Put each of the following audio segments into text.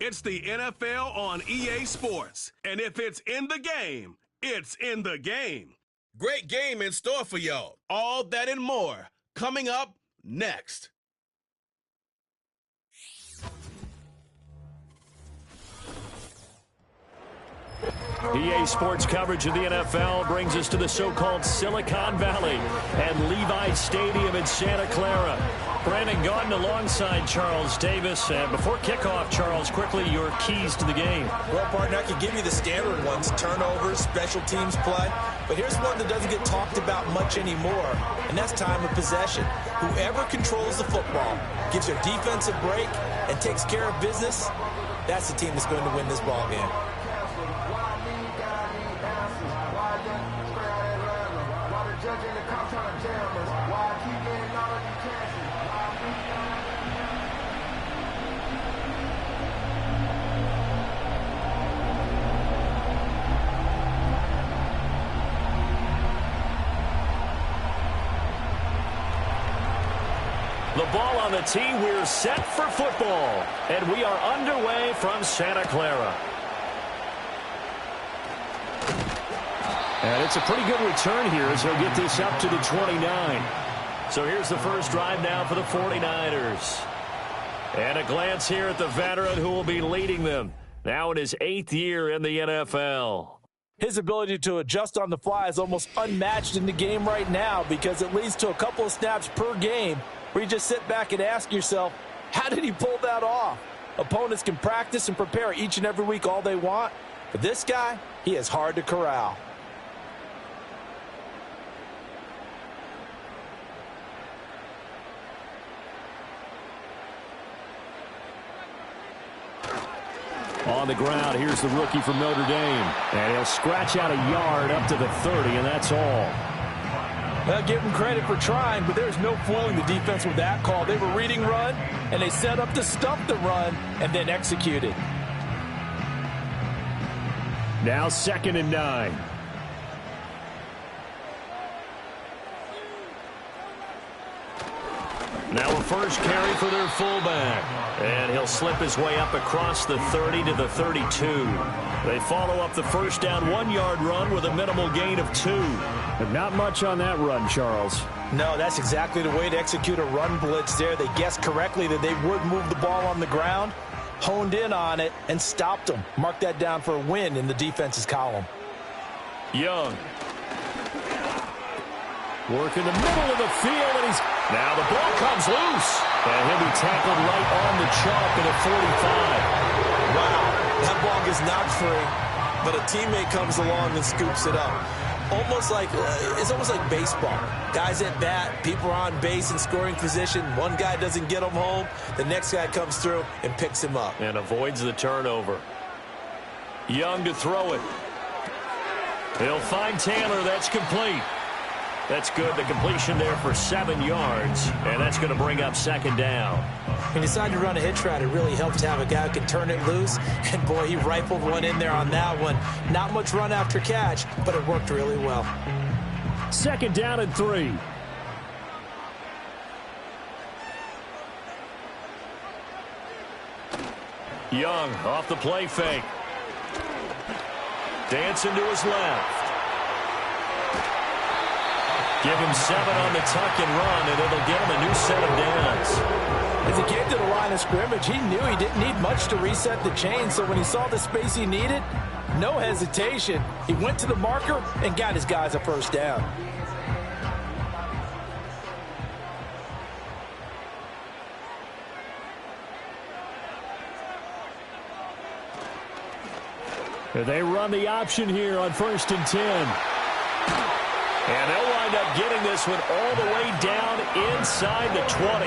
It's the NFL on EA Sports. And if it's in the game, it's in the game. Great game in store for y'all. All that and more coming up next. EA Sports coverage of the NFL brings us to the so-called Silicon Valley and Levi Stadium in Santa Clara. Brandon Gaudin alongside Charles Davis. And before kickoff, Charles, quickly your keys to the game. Well, partner, I can give you the standard ones, turnovers, special teams play. But here's one that doesn't get talked about much anymore, and that's time of possession. Whoever controls the football, gives their defense a break, and takes care of business, that's the team that's going to win this ball game. The ball on the tee, we're set for football. And we are underway from Santa Clara. And it's a pretty good return here as they'll get this up to the 29. So here's the first drive now for the 49ers. And a glance here at the veteran who will be leading them. Now in his 8th year in the NFL. His ability to adjust on the fly is almost unmatched in the game right now because it leads to a couple of snaps per game where you just sit back and ask yourself, how did he pull that off? Opponents can practice and prepare each and every week all they want, but this guy, he is hard to corral. On the ground, here's the rookie from Notre Dame. And he'll scratch out a yard up to the 30, and that's all. Well, give him credit for trying, but there's no fooling the defense with that call. They were reading run, and they set up to stop the run, and then executed. Now 2nd and 9. Now a first carry for their fullback. And he'll slip his way up across the 30 to the 32. They follow up the first down 1-yard run with a minimal gain of 2. But not much on that run, Charles. No, that's exactly the way to execute a run blitz there. They guessed correctly that they would move the ball on the ground, honed in on it, and stopped them. Mark that down for a win in the defense's column. Young. Work in the middle of the field, and now the ball comes loose. And he'll be tackled right on the chalk at a 45. Wow, that ball gets knocked free, but a teammate comes along and scoops it up. It's almost like baseball. Guys at bat, people are on base in scoring position. One guy doesn't get him home. The next guy comes through and picks him up. And avoids the turnover. Young to throw it. He'll find Taylor. That's complete. That's good. The completion there for 7 yards. And that's going to bring up 2nd down. When you decide to run a hitch route, it really helps to have a guy who can turn it loose. And, boy, he rifled one in there on that one. Not much run after catch, but it worked really well. 2nd down and 3. Young off the play fake. Dancing to his left. Give him 7 on the tuck and run, and it'll get him a new set of downs. As he came to the line of scrimmage, he knew he didn't need much to reset the chain, so when he saw the space he needed, no hesitation. He went to the marker and got his guys a first down. They run the option here on 1st and 10. And they'll wind up getting this one all the way down inside the 20.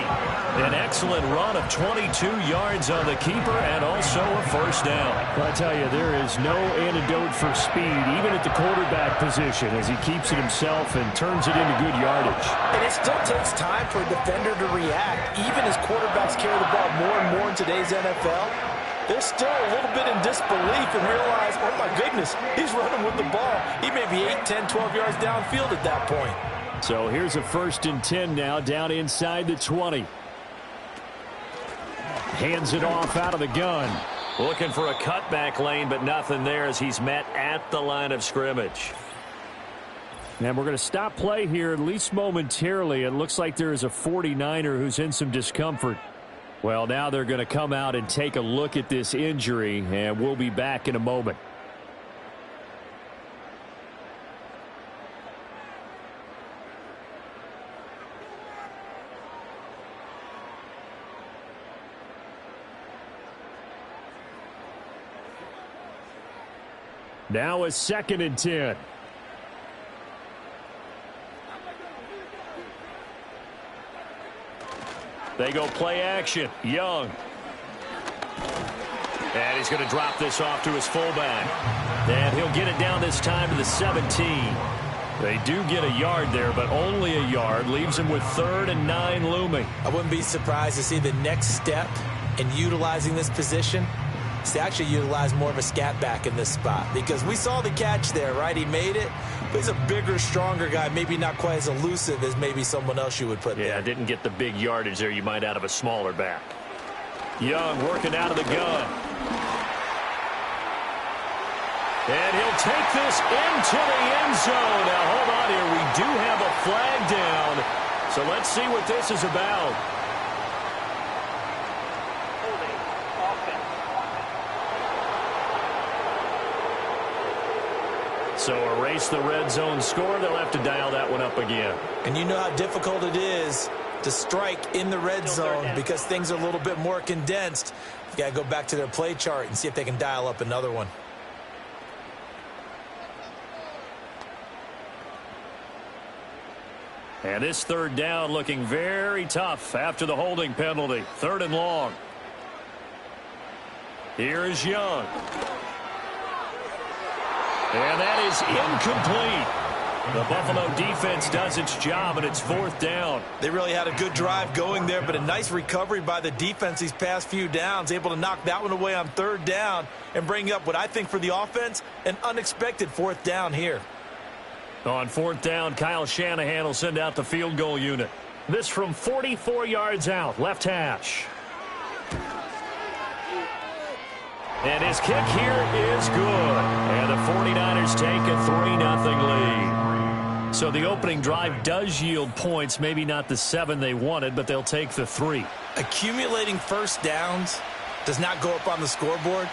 An excellent run of 22 yards on the keeper and also a first down. Well, I tell you, there is no antidote for speed, even at the quarterback position, as he keeps it himself and turns it into good yardage. And it still takes time for a defender to react. Even as quarterbacks carry the ball more and more in today's NFL, they're still a little bit in disbelief and realize, oh, my goodness, he's running with the ball. He may be 8, 10, 12 yards downfield at that point. So here's a 1st and 10 now down inside the 20. Hands it off out of the gun. Looking for a cutback lane, but nothing there as he's met at the line of scrimmage. And we're going to stop play here, at least momentarily. It looks like there is a 49er who's in some discomfort. Well, now they're going to come out and take a look at this injury, and we'll be back in a moment. Now a 2nd and 10. They go play action. Young. And he's going to drop this off to his fullback. And he'll get it down this time to the 17. They do get a yard there, but only a yard. Leaves him with 3rd and 9 looming. I wouldn't be surprised to see the next step in utilizing this position is to actually utilize more of a scat back in this spot. Because we saw the catch there, right? He made it. But he's a bigger, stronger guy. Maybe not quite as elusive as maybe someone else you would put there. Yeah, didn't get the big yardage there you might out of a smaller back. Young working out of the gun. And he'll take this into the end zone. Now, hold on here. We do have a flag down. So let's see what this is about. So erase the red zone score. They'll have to dial that one up again. And you know how difficult it is to strike in the red zone because things are a little bit more condensed. You got to go back to their play chart and see if they can dial up another one. And this 3rd down looking very tough after the holding penalty. 3rd and long. Here is Young. And that is incomplete. The Buffalo defense does its job, and it's 4th down. They really had a good drive going there, but a nice recovery by the defense these past few downs. Able to knock that one away on 3rd down and bring up what I think for the offense, an unexpected 4th down here. On 4th down, Kyle Shanahan will send out the field goal unit. This from 44 yards out, left hash. And his kick here is good. And the 49ers take a 3-0 lead. So the opening drive does yield points, maybe not the 7 they wanted, but they'll take the 3. Accumulating first downs does not go up on the scoreboard,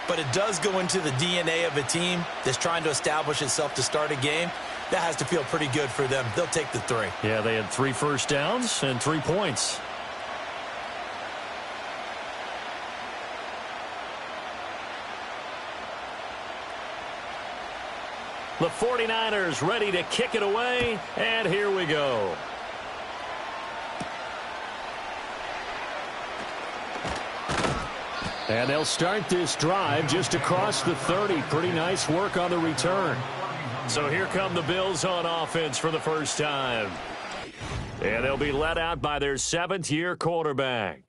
but it does go into the DNA of a team that's trying to establish itself to start a game. That has to feel pretty good for them. They'll take the 3. Yeah, they had 3 first downs and 3 points. The 49ers ready to kick it away, and here we go. And they'll start this drive just across the 30. Pretty nice work on the return. So here come the Bills on offense for the first time. And they'll be let out by their 7th-year quarterback.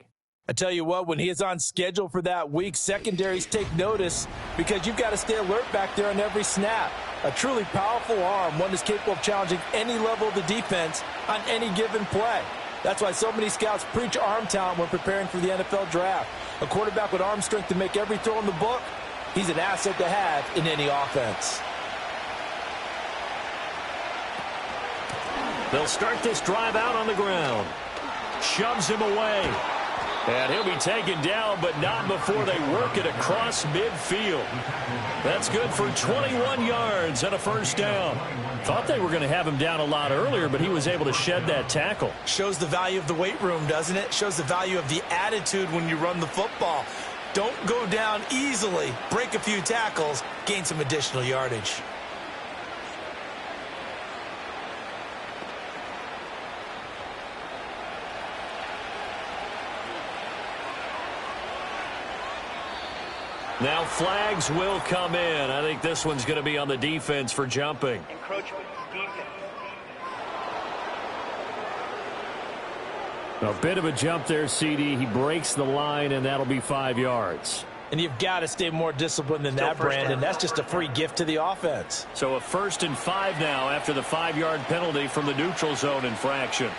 I tell you what, when he is on schedule for that week, secondaries take notice because you've got to stay alert back there on every snap. A truly powerful arm, one that's capable of challenging any level of the defense on any given play. That's why so many scouts preach arm talent when preparing for the NFL draft. A quarterback with arm strength to make every throw in the book, he's an asset to have in any offense. They'll start this drive out on the ground. Shoves him away. And he'll be taken down, but not before they work it across midfield. That's good for 21 yards and a first down. Thought they were going to have him down a lot earlier, but he was able to shed that tackle. Shows the value of the weight room, doesn't it? Shows the value of the attitude when you run the football. Don't go down easily. Break a few tackles. Gain some additional yardage. Now flags will come in. I think this one's going to be on the defense for jumping. Encroachment, defense. A bit of a jump there, CD. He breaks the line, and that'll be 5 yards. And you've got to stay more disciplined than that, Brandon. That's just a free gift to the offense. So a 1st and 5 now after the 5-yard penalty from the neutral zone infraction.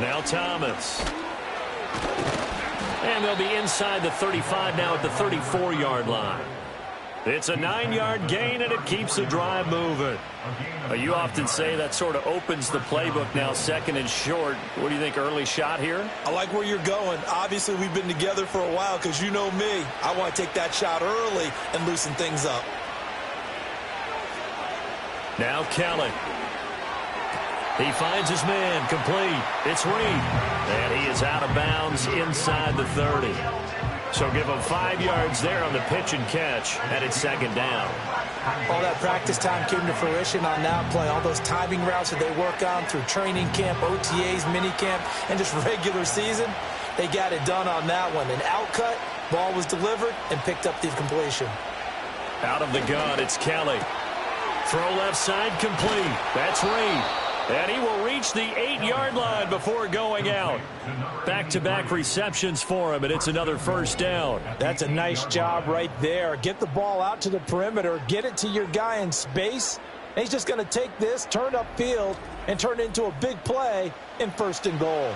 Now Thomas. And they'll be inside the 35 now at the 34-yard line. It's a 9-yard gain, and it keeps the drive moving. You often say that sort of opens the playbook now, second and short. What do you think, early shot here? I like where you're going. Obviously, we've been together for a while because you know me. I want to take that shot early and loosen things up. Now Kelly. He finds his man, complete. It's Reed. And he is out of bounds inside the 30. So give him 5 yards there on the pitch and catch, and it's second down. All that practice time came to fruition on that play. All those timing routes that they work on through training camp, OTAs, minicamp, and just regular season, they got it done on that one. An outcut, ball was delivered, and picked up the completion. Out of the gun, it's Kelly. Throw left side, complete. That's Reed. And he will reach the 8-yard line before going out. Back-to-back receptions for him, and it's another first down. That's a nice job right there. Get the ball out to the perimeter, get it to your guy in space. And he's just going to take this, turn upfield, and turn it into a big play in 1st and goal.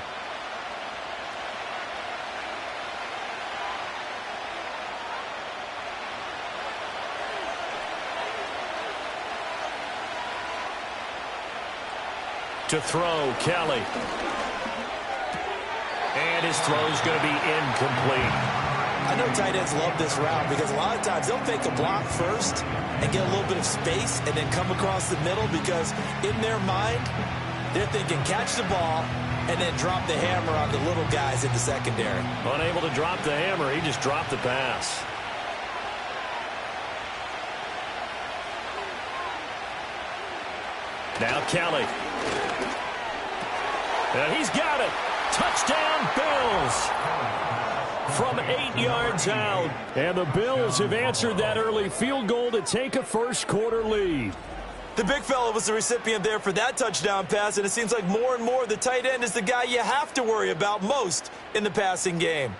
To throw, Kelly. And his throw is going to be incomplete. I know tight ends love this route because a lot of times they'll fake a block first and get a little bit of space and then come across the middle because in their mind, they're thinking catch the ball and then drop the hammer on the little guys in the secondary. Unable to drop the hammer, he just dropped the pass. Now Kelly. And he's got it. Touchdown, Bills. From 8 yards out. And the Bills have answered that early field goal to take a first-quarter lead. The big fella was the recipient there for that touchdown pass, and it seems like more and more the tight end is the guy you have to worry about most in the passing game.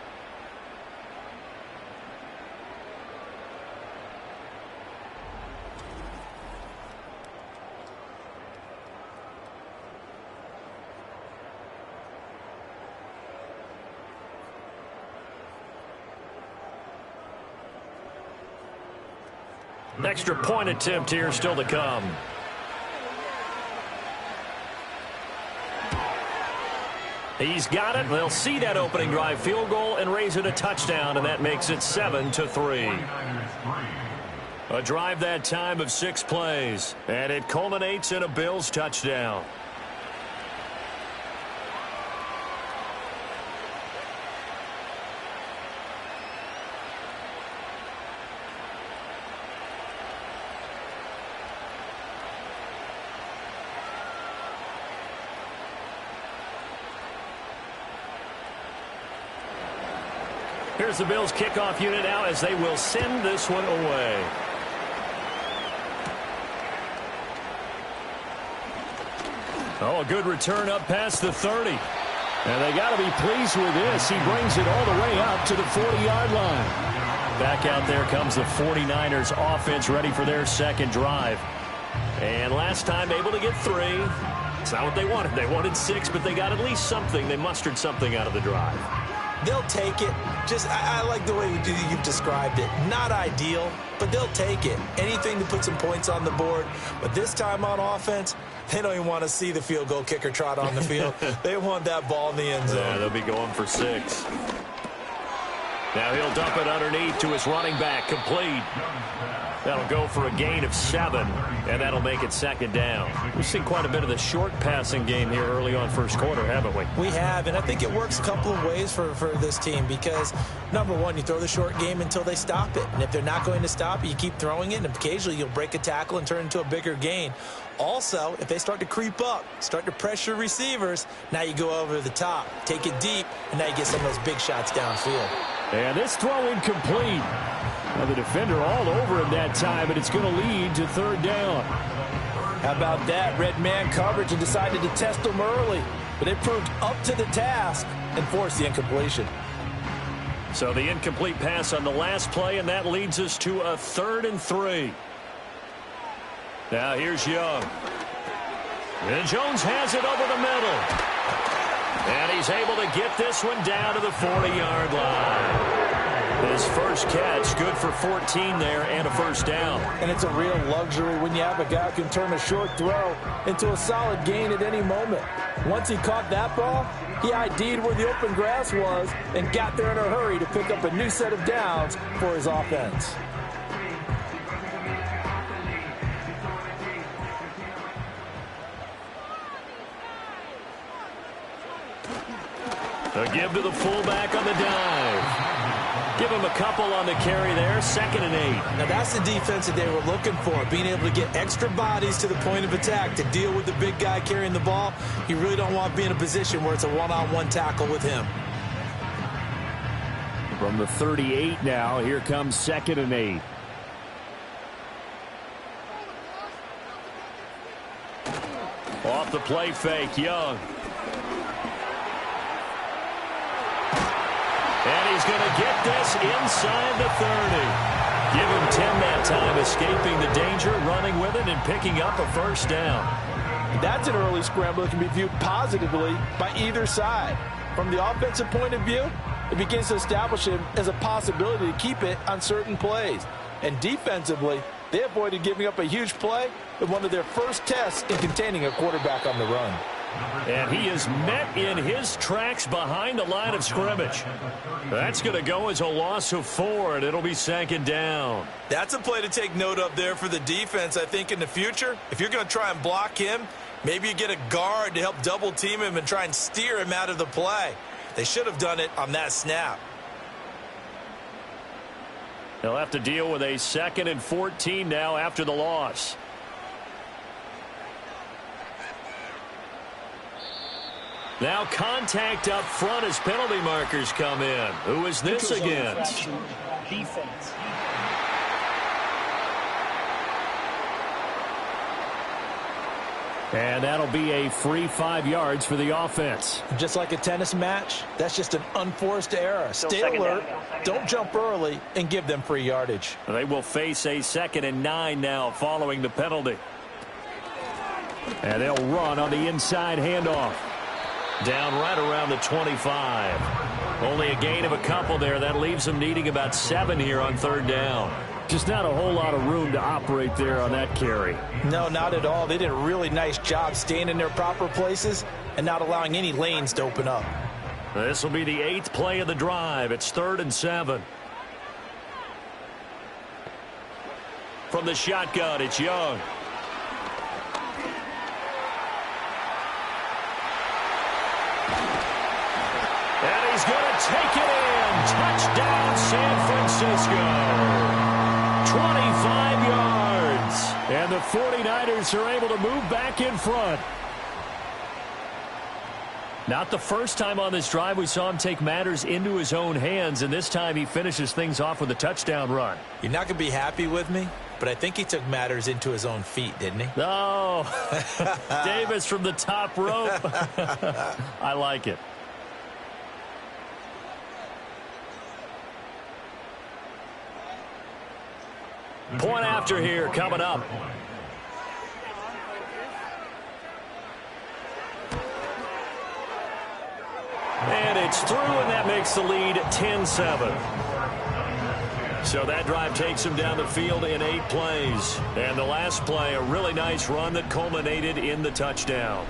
Extra point attempt here still to come. He's got it. They'll see that opening drive field goal and raise it a touchdown, and that makes it 7-3. A drive that time of 6 plays, and it culminates in a Bills touchdown. Here's the Bills kickoff unit now as they will send this one away. Oh, a good return up past the 30. And they got to be pleased with this. He brings it all the way up to the 40-yard line. Back out there comes the 49ers offense ready for their second drive. And last time able to get 3. It's not what they wanted. They wanted 6, but they got at least something. They mustered something out of the drive. They'll take it. I like the way you've described it. Not ideal, but they'll take it. Anything to put some points on the board. But this time on offense, they don't even want to see the field goal kicker trot on the field. They want that ball in the end zone. Yeah, they'll be going for 6. Now he'll dump it underneath to his running back, complete. That'll go for a gain of 7, and that'll make it second down. We've seen quite a bit of the short passing game here early on first quarter, haven't we? We have, and I think it works a couple of ways for this team because, number one, you throw the short game until they stop it. And if they're not going to stop it, you keep throwing it, and occasionally you'll break a tackle and turn it into a bigger gain. Also, if they start to creep up, start to pressure receivers, now you go over the top, take it deep, and now you get some of those big shots downfield. And this throw incomplete. Now the defender all over him that time, and it's going to lead to 3rd down. How about that? Red man coverage and decided to test them early. But it proved up to the task and forced the incompletion. So the incomplete pass on the last play, and that leads us to a 3rd and 3. Now here's Young. And Jones has it over the middle. And he's able to get this one down to the 40-yard line. His first catch, good for 14 there and a first down. And it's a real luxury when you have a guy who can turn a short throw into a solid gain at any moment. Once he caught that ball, he ID'd where the open grass was and got there in a hurry to pick up a new set of downs for his offense. A give to the fullback on the dive. Give him a couple on the carry there, 2nd and 8. Now that's the defense that they were looking for, being able to get extra bodies to the point of attack to deal with the big guy carrying the ball. You really don't want to be in a position where it's a one-on-one tackle with him. From the 38 now, here comes 2nd and 8. Off the play fake, Young. And he's going to get this inside the 30. Give him 10 that time, escaping the danger, running with it, and picking up a first down. That's an early scramble that can be viewed positively by either side. From the offensive point of view, it begins to establish him as a possibility to keep it on certain plays. And defensively, they avoided giving up a huge play in one of their first tests in containing a quarterback on the run. And he is met in his tracks behind the line of scrimmage. That's going to go as a loss of 4, and it'll be 2nd down. That's a play to take note of there for the defense, I think, in the future. If you're going to try and block him, maybe you get a guard to help double team him and try and steer him out of the play. They should have done it on that snap. They'll have to deal with a 2nd and 14 now after the loss. Now contact up front as penalty markers come in. Who is this against? Defense. And that'll be a free 5 yards for the offense. Just like a tennis match, that's just an unforced error. Stay alert, don't jump early, and give them free yardage. They will face a 2nd and 9 now following the penalty. And they'll run on the inside handoff. Down right around the 25. Only a gain of a couple there. That leaves them needing about 7 here on 3rd down. Just not a whole lot of room to operate there on that carry. No, not at all. They did a really nice job staying in their proper places and not allowing any lanes to open up. This will be the 8th play of the drive. It's 3rd and 7. From the shotgun, it's Young. And he's going to take it in. Touchdown, San Francisco. 25 yards. And the 49ers are able to move back in front. Not the first time on this drive we saw him take matters into his own hands, and this time he finishes things off with a touchdown run. You're not going to be happy with me, but I think he took matters into his own feet, didn't he? Oh, Davis from the top rope. I like it. Point after here coming up. And it's through, and that makes the lead 10-7. So that drive takes him down the field in 8 plays. And the last play, a really nice run that culminated in the touchdown.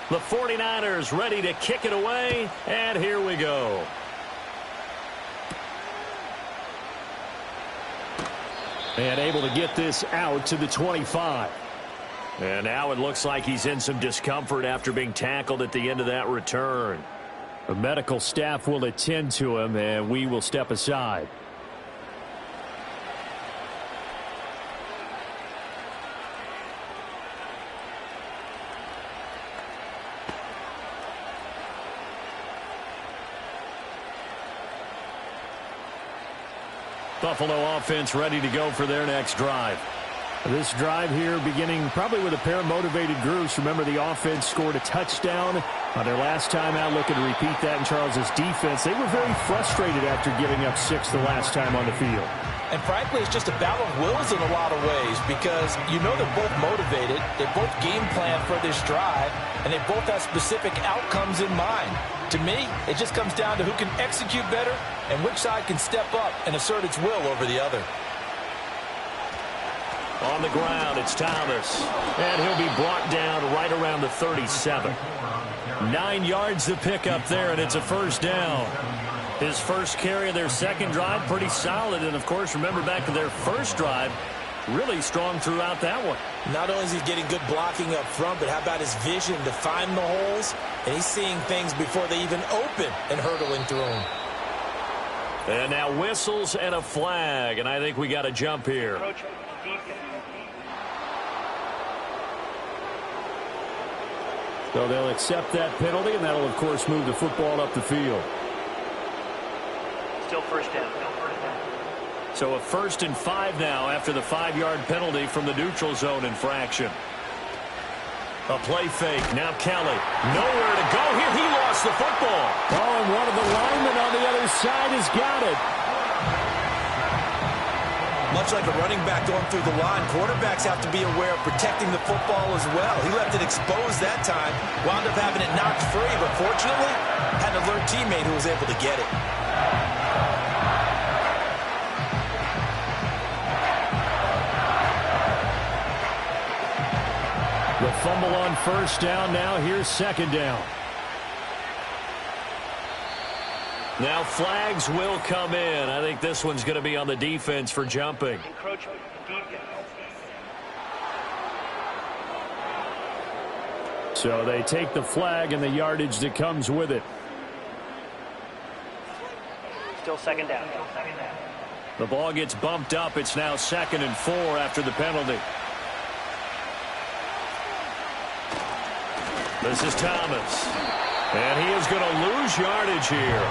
The 49ers ready to kick it away, and here we go. And able to get this out to the 25. And now it looks like he's in some discomfort after being tackled at the end of that return. The medical staff will attend to him, and we will step aside. Buffalo offense ready to go for their next drive. This drive here beginning probably with a pair of motivated groups. Remember, the offense scored a touchdown on their last time out. Looking to repeat that in Charles's defense. They were very frustrated after giving up 6 the last time on the field. And frankly, it's just a battle of wills in a lot of ways because you know they're both motivated. They both game plan for this drive, and they both have specific outcomes in mind. To me, it just comes down to who can execute better and which side can step up and assert its will over the other. On the ground, it's Thomas. And he'll be brought down right around the 37. 9 yards to pick up there, and it's a first down. His first carry of their second drive, pretty solid. And, of course, remember back to their first drive, really strong throughout that one. Not only is he getting good blocking up front, but how about his vision to find the holes? And he's seeing things before they even open and hurdling through them. And now whistles and a flag, and I think we got a jump here. So they'll accept that penalty, and that'll, of course, move the football up the field. Still first down. So a 1st and 5 now after the 5-yard penalty from the neutral zone infraction. A play fake. Now Kelly. Nowhere to go here. He lost the football. Oh, and one of the linemen on the other side has got it. Much like a running back going through the line, quarterbacks have to be aware of protecting the football as well. He left it exposed that time, wound up having it knocked free, but fortunately, had an alert teammate who was able to get it. The fumble on first down. Now here's second down. Now flags will come in. I think this one's going to be on the defense for jumping. Encroachment, defense. So they take the flag and the yardage that comes with it. Still second down. The ball gets bumped up. It's now 2nd and 4 after the penalty. This is Thomas. And he is going to lose yardage here.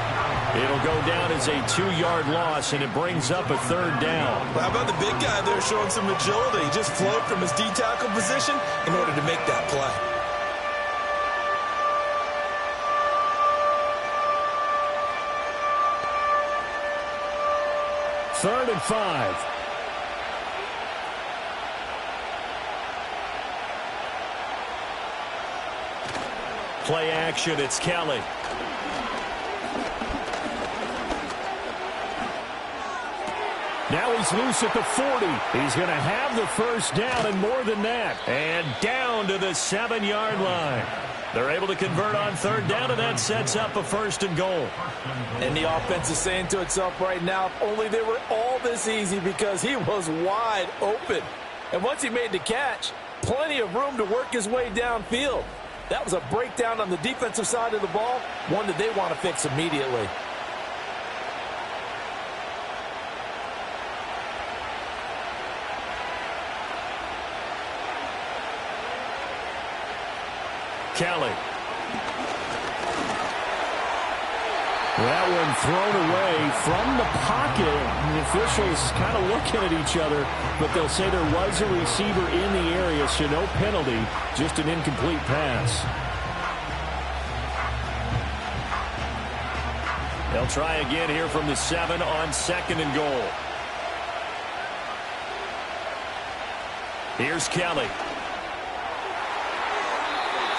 It'll go down as a 2-yard loss, and it brings up a 3rd down. How about the big guy there showing some agility? He just flowed from his D-tackle position in order to make that play. Third and 5. Play action, it's Kelly. Now he's loose at the 40. He's going to have the first down and more than that. And down to the 7-yard line. They're able to convert on 3rd down, and that sets up a 1st and goal. And the offense is saying to itself right now, if only they were all this easy, because he was wide open. And once he made the catch, plenty of room to work his way downfield. That was a breakdown on the defensive side of the ball, one that they want to fix immediately. Kelly. That one thrown away from the pocket. The officials kind of looking at each other, but they'll say there was a receiver in the area, so no penalty, just an incomplete pass. They'll try again here from the 7 on 2nd and goal. Here's Kelly.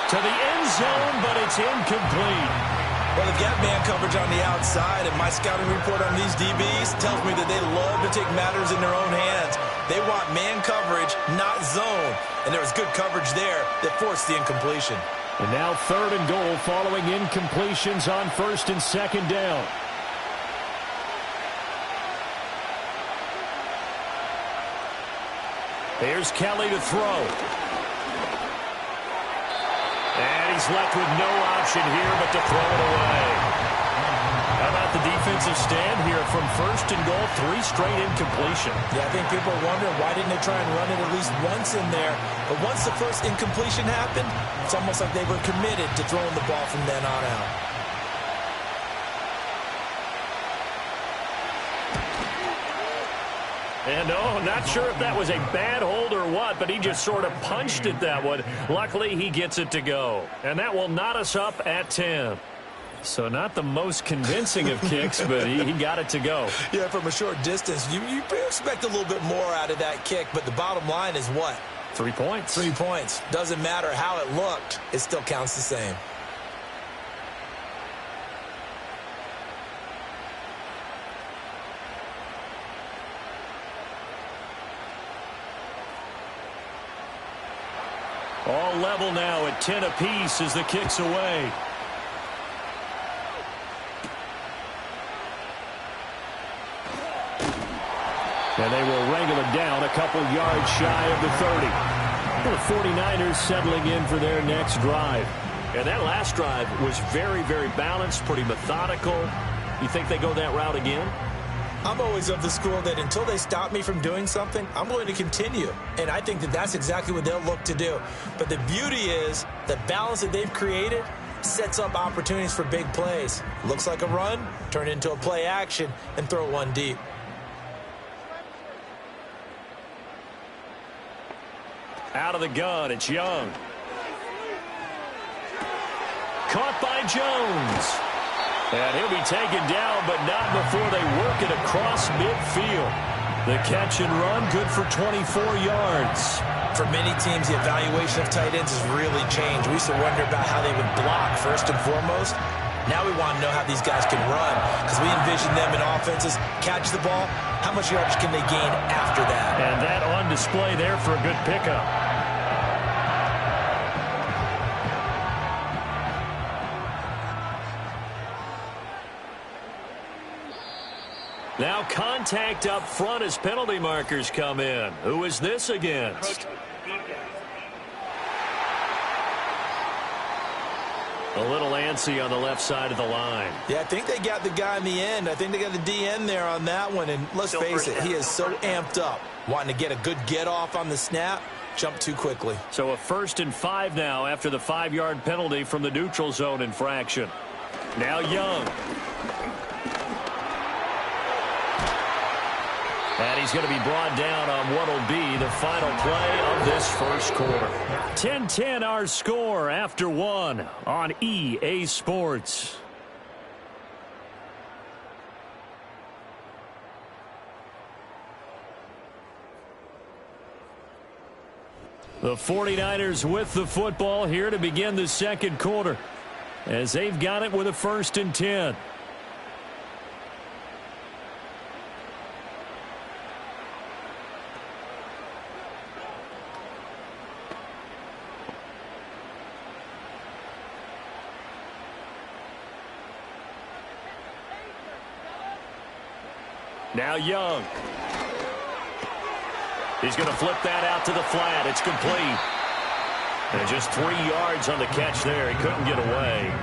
To the end zone, but it's incomplete. Well, they've got man coverage on the outside, and my scouting report on these DBs tells me that they love to take matters in their own hands. They want man coverage, not zone. And there was good coverage there that forced the incompletion. And now 3rd and goal following incompletions on 1st and 2nd down. Here's Kelly to throw. And he's left with no option here but to throw it away. How about the defensive stand here from 1st and goal, 3 straight incompletion. Yeah, I think people are wondering why didn't they try and run it at least once in there. But once the first incompletion happened, it's almost like they were committed to throwing the ball from then on out. And not sure if that was a bad hold or what, but he just sort of punched it that one. Luckily, he gets it to go. And that will knot us up at 10. So not the most convincing of kicks, but he got it to go. Yeah, from a short distance, you expect a little bit more out of that kick, but the bottom line is what? 3 points. 3 points. Doesn't matter how it looked. It still counts the same. All level now at 10 apiece as the kick's away. And they will wrangle it down a couple yards shy of the 30. The 49ers settling in for their next drive. And that last drive was very, very balanced, pretty methodical. You think they go that route again? I'm always of the school that until they stop me from doing something, I'm going to continue. And I think that that's exactly what they'll look to do. But the beauty is the balance that they've created sets up opportunities for big plays. Looks like a run, turn it into a play action, and throw one deep. Out of the gun, it's Young. Caught by Jones. And he'll be taken down, but not before they work it across midfield. The catch and run, good for 24 yards. For many teams, the evaluation of tight ends has really changed. We used to wonder about how they would block first and foremost. Now we want to know how these guys can run, because we envision them in offenses catch the ball. How much yardage can they gain after that? And that on display there for a good pickup. Now contact up front as penalty markers come in. Who is this against? A little antsy on the left side of the line. Yeah, I think they got the guy in the end. I think they got the DN there on that one. And let's face it, he is so amped up, wanting to get a good get off on the snap, jump too quickly. So a 1st and 5 now after the 5-yard penalty from the neutral zone infraction. Now Young. And he's going to be brought down on what will be the final play of this first quarter. 10-10 our score after 1 on EA Sports. The 49ers with the football here to begin the second quarter, as they've got it with a 1st and 10. Now Young. He's going to flip that out to the flat. It's complete. And just 3 yards on the catch there. He couldn't get away.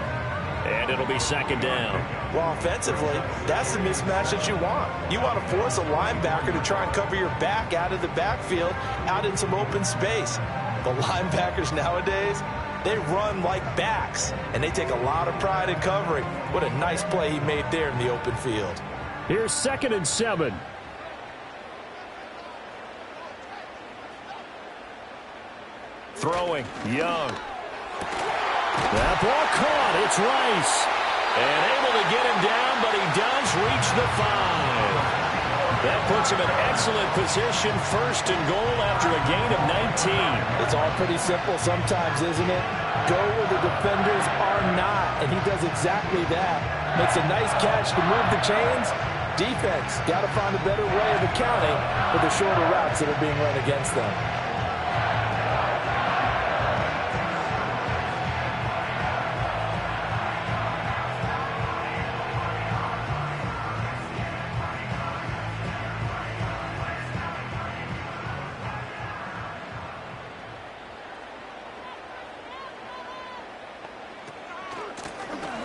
And it'll be 2nd down. Well, offensively, that's the mismatch that you want. You want to force a linebacker to try and cover your back out of the backfield, out in some open space. The linebackers nowadays, they run like backs, and they take a lot of pride in covering. What a nice play he made there in the open field. Here's 2nd and 7. Throwing, Young. That ball caught. It's Rice. And able to get him down, but he does reach the 5. That puts him in excellent position, 1st and goal after a gain of 19. It's all pretty simple sometimes, isn't it? Go where the defenders are not, and he does exactly that. Makes a nice catch to move the chains. Defense got to find a better way of accounting for the shorter routes that are being run against them.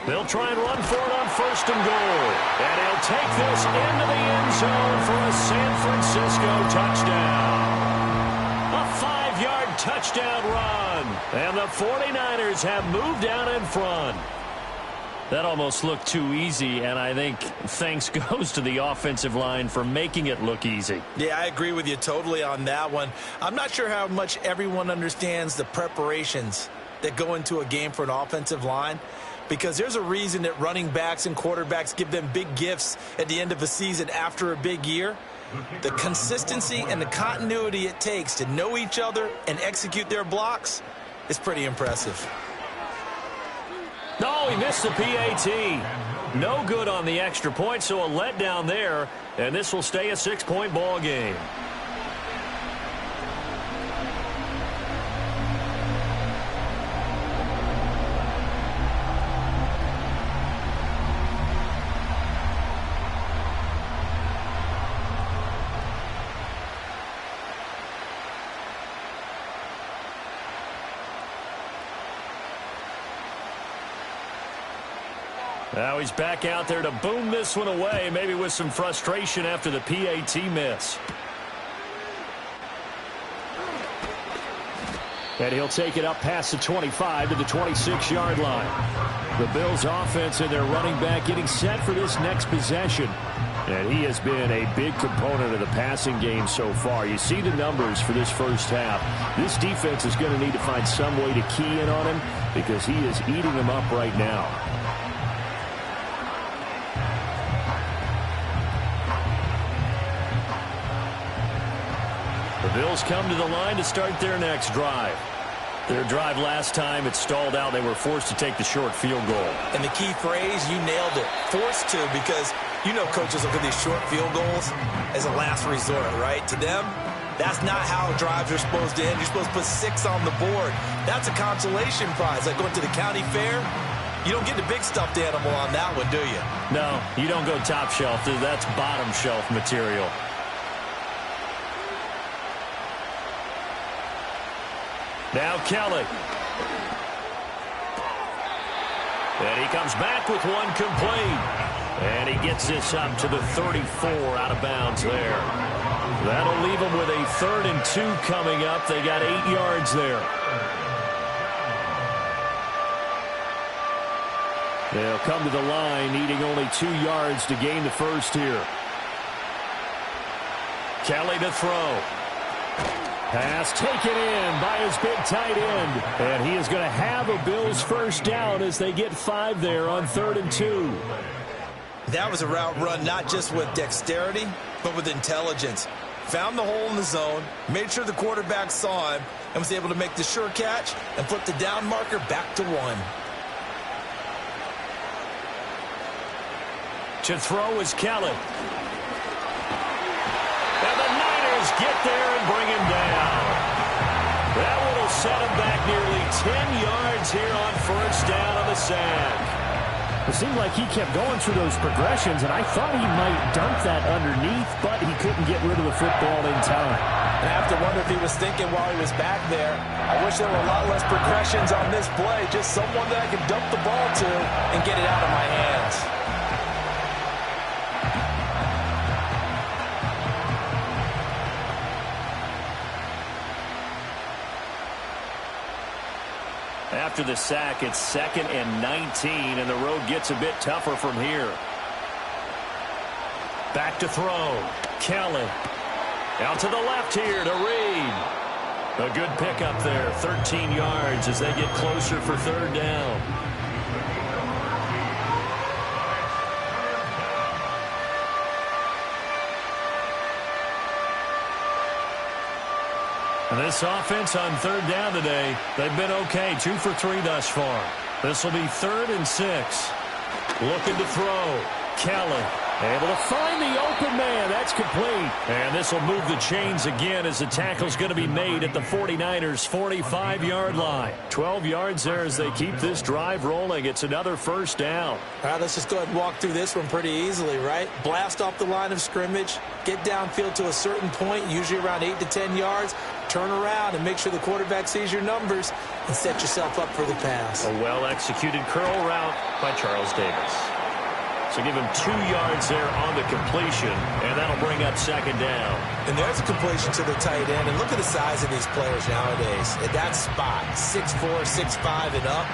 They'll try and run for it on 1st and goal. And he'll take this into the end zone for a San Francisco touchdown. A 5-yard touchdown run. And the 49ers have moved down in front. That almost looked too easy, and I think thanks goes to the offensive line for making it look easy. Yeah, I agree with you totally on that one. I'm not sure how much everyone understands the preparations that go into a game for an offensive line, because there's a reason that running backs and quarterbacks give them big gifts at the end of a season after a big year. The consistency and the continuity it takes to know each other and execute their blocks is pretty impressive. No, he missed the PAT. No good on the extra point, so a letdown there, and this will stay a 6-point ball game. Now he's back out there to boom this one away, maybe with some frustration after the PAT miss. And he'll take it up past the 25 to the 26-yard line. The Bills offense and their running back getting set for this next possession. And he has been a big component of the passing game so far. You see the numbers for this first half. This defense is going to need to find some way to key in on him because he is eating them up right now. The Bills come to the line to start their next drive. Their drive last time, it stalled out. They were forced to take the short field goal. And the key phrase, you nailed it, forced to, because you know coaches look at these short field goals as a last resort, right? To them, that's not how drives are supposed to end. You're supposed to put 6 on the board. That's a consolation prize, like going to the county fair. You don't get the big stuffed animal on that one, do you? No, you don't go top shelf. That's bottom shelf material. Now Kelly. And he comes back with one complete. And he gets this up to the 34 out of bounds there. That'll leave him with a 3rd and 2 coming up. They got 8 yards there. They'll come to the line needing only 2 yards to gain the first here. Kelly to throw. Pass taken in by his big tight end. And he is going to have a Bills first down as they get 5 there on 3rd and 2. That was a route run not just with dexterity, but with intelligence. Found the hole in the zone, made sure the quarterback saw him, and was able to make the sure catch and flip the down marker back to 1. To throw is Kelly. And the Niners get there and bring him down. That one will set him back nearly 10 yards here on first down on the sack. It seemed like he kept going through those progressions, and I thought he might dunk that underneath, but he couldn't get rid of the football in time. And I have to wonder if he was thinking while he was back there, I wish there were a lot less progressions on this play, just someone that I could dump the ball to and get it out of my hands. After the sack, it's 2nd and 19, and the road gets a bit tougher from here. Back to throw. Kelly. Out to the left here to Reed. A good pickup there, 13 yards as they get closer for 3rd down. And this offense on 3rd down today, they've been okay, 2 for 3 thus far. This will be 3rd and 6. Looking to throw. Kelly able to find the open man. That's complete. And this will move the chains again as the tackle's going to be made at the 49ers' 45-yard line. 12 yards there as they keep this drive rolling. It's another first down. All right, let's just go ahead and walk through this one pretty easily, right? Blast off the line of scrimmage, get downfield to a certain point, usually around 8 to 10 yards, turn around and make sure the quarterback sees your numbers and set yourself up for the pass. A well-executed curl route by Charles Davis. So give him 2 yards there on the completion, and that'll bring up 2nd down. And there's a completion to the tight end. And look at the size of these players nowadays. At that spot, 6'4", 6'5", and up.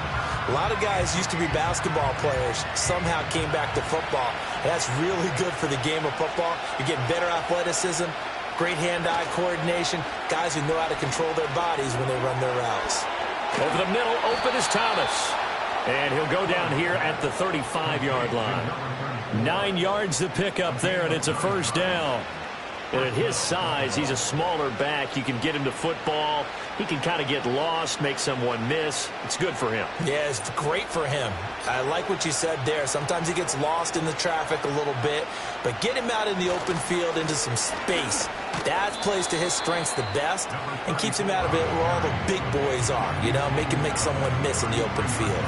A lot of guys used to be basketball players, somehow came back to football. That's really good for the game of football. You're getting better athleticism, great hand-eye coordination, guys who know how to control their bodies when they run their routes. Over the middle, open is Thomas. And he'll go down here at the 35-yard line. 9 yards to pick up there, and it's a first down. And at his size, he's a smaller back. You can get him to football. He can kind of get lost, make someone miss. It's good for him. Yeah, it's great for him. I like what you said there. Sometimes he gets lost in the traffic a little bit, but get him out in the open field into some space. That plays to his strengths the best and keeps him out of it where all the big boys are, you know, make someone miss in the open field.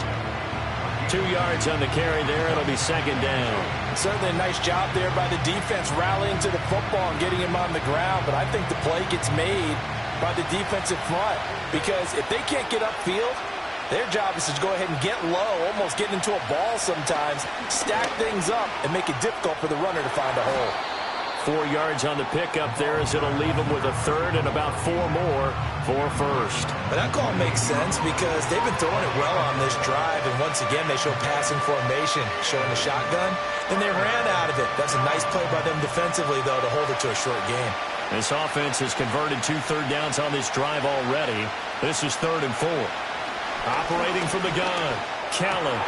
2 yards on the carry there. It'll be second down. Certainly a nice job there by the defense rallying to the football and getting him on the ground, but I think the play gets made by the defensive front because if they can't get upfield, their job is to go ahead and get low, almost get into a ball sometimes, stack things up, and make it difficult for the runner to find a hole. 4 yards on the pickup there as it'll leave them with a third and about 4 more for first. But that call makes sense because they've been throwing it well on this drive, and once again they show passing formation, showing the shotgun. Then they ran out of it. That's a nice play by them defensively, though, to hold it to a short game. This offense has converted 2 third downs on this drive already. This is 3rd and 4. Operating from the gun. Callan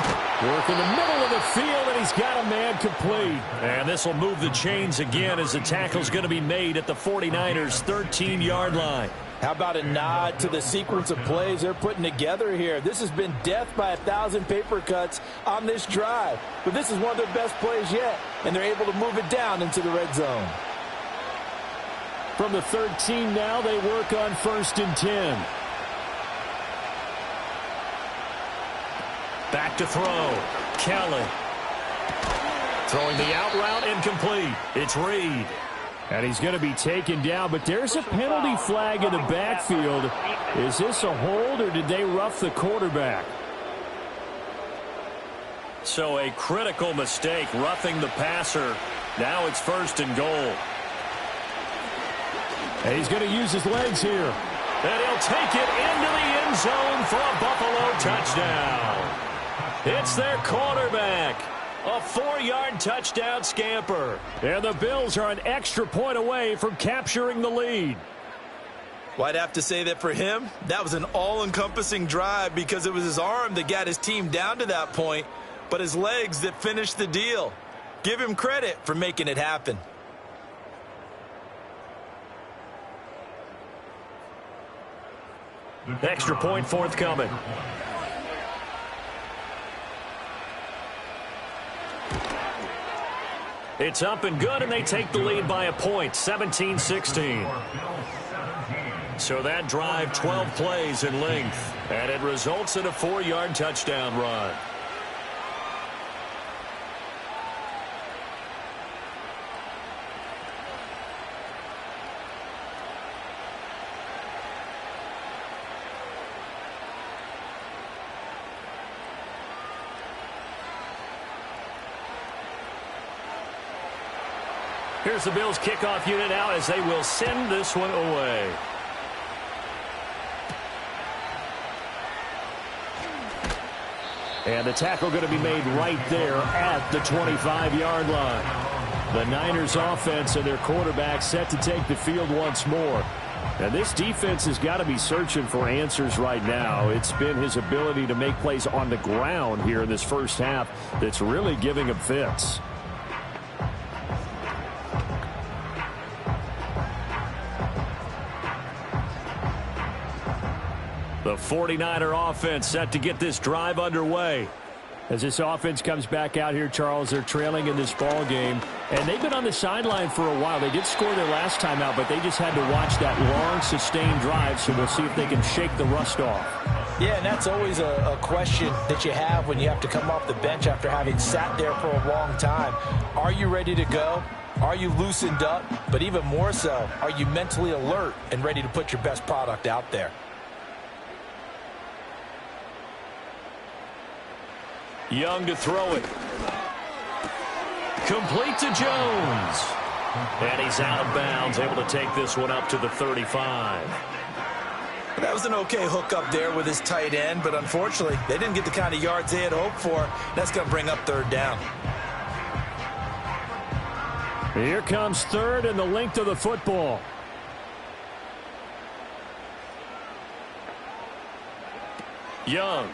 working the middle of the field, and he's got a man complete. And this will move the chains again as the tackle's going to be made at the 49ers' 13-yard line. How about a nod to the sequence of plays they're putting together here? This has been death by 1,000 paper cuts on this drive. But this is one of their best plays yet, and they're able to move it down into the red zone. From the 13 now, they work on 1st and 10. Back to throw. Kelly. Throwing the out route incomplete. It's Reed. And he's going to be taken down, but there's a penalty flag in the backfield. Is this a hold, or did they rough the quarterback? So a critical mistake, roughing the passer. Now it's 1st and goal. And he's going to use his legs here. And he'll take it into the end zone for a Buffalo touchdown. It's their quarterback. A 4-yard touchdown scamper. And the Bills are an extra point away from capturing the lead. Well, I'd have to say that for him, that was an all-encompassing drive because it was his arm that got his team down to that point, but his legs that finished the deal. Give him credit for making it happen. Extra point forthcoming. It's up and good, and they take the lead by a point, 17-16. So that drive, 12 plays in length, and it results in a 4-yard touchdown run. Here's the Bills' kickoff unit out as they will send this one away. And the tackle going to be made right there at the 25-yard line. The Niners offense and their quarterback set to take the field once more. And this defense has got to be searching for answers right now. It's been his ability to make plays on the ground here in this first half that's really giving him fits. The 49er offense set to get this drive underway. As this offense comes back out here, Charles, they're trailing in this ball game, and they've been on the sideline for a while. They did score their last time out, but they just had to watch that long, sustained drive, so we'll see if they can shake the rust off. Yeah, and that's always a question that you have when you have to come off the bench after having sat there for a long time. Are you ready to go? Are you loosened up? But even more so, are you mentally alert and ready to put your best product out there? Young to throw it. Complete to Jones. And he's out of bounds, able to take this one up to the 35. That was an okay hook up there with his tight end, but unfortunately, they didn't get the kind of yards they had hoped for. That's going to bring up third down. Here comes third and the length of the football. Young.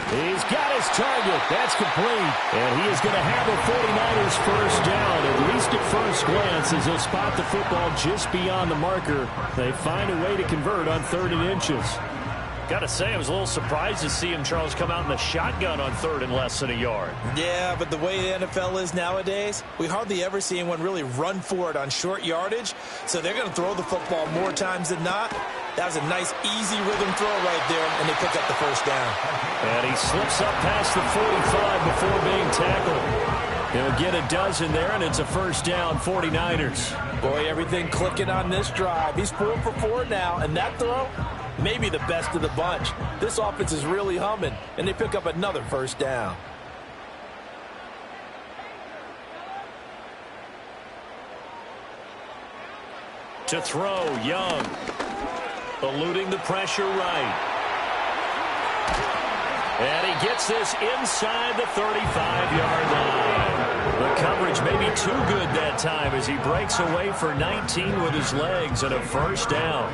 He's got his target. That's complete. And he is going to have a 49ers first down, at least at first glance, as he'll spot the football just beyond the marker. They find a way to convert on 3rd and inches. Got to say, I was a little surprised to see him, Charles, come out in the shotgun on 3rd and less than a yard. Yeah, but the way the NFL is nowadays, we hardly ever see anyone really run for it on short yardage. So they're going to throw the football more times than not. That was a nice, easy rhythm throw right there, and they pick up the first down. And he slips up past the 45 before being tackled. He'll get a dozen there, and it's a first down, 49ers. Boy, everything clicking on this drive. He's 4 for 4 now, and that throw, maybe the best of the bunch. This offense is really humming, and they pick up another first down. To throw, Young. Eluding the pressure right. And he gets this inside the 35-yard line. The coverage may be too good that time as he breaks away for 19 with his legs and a first down.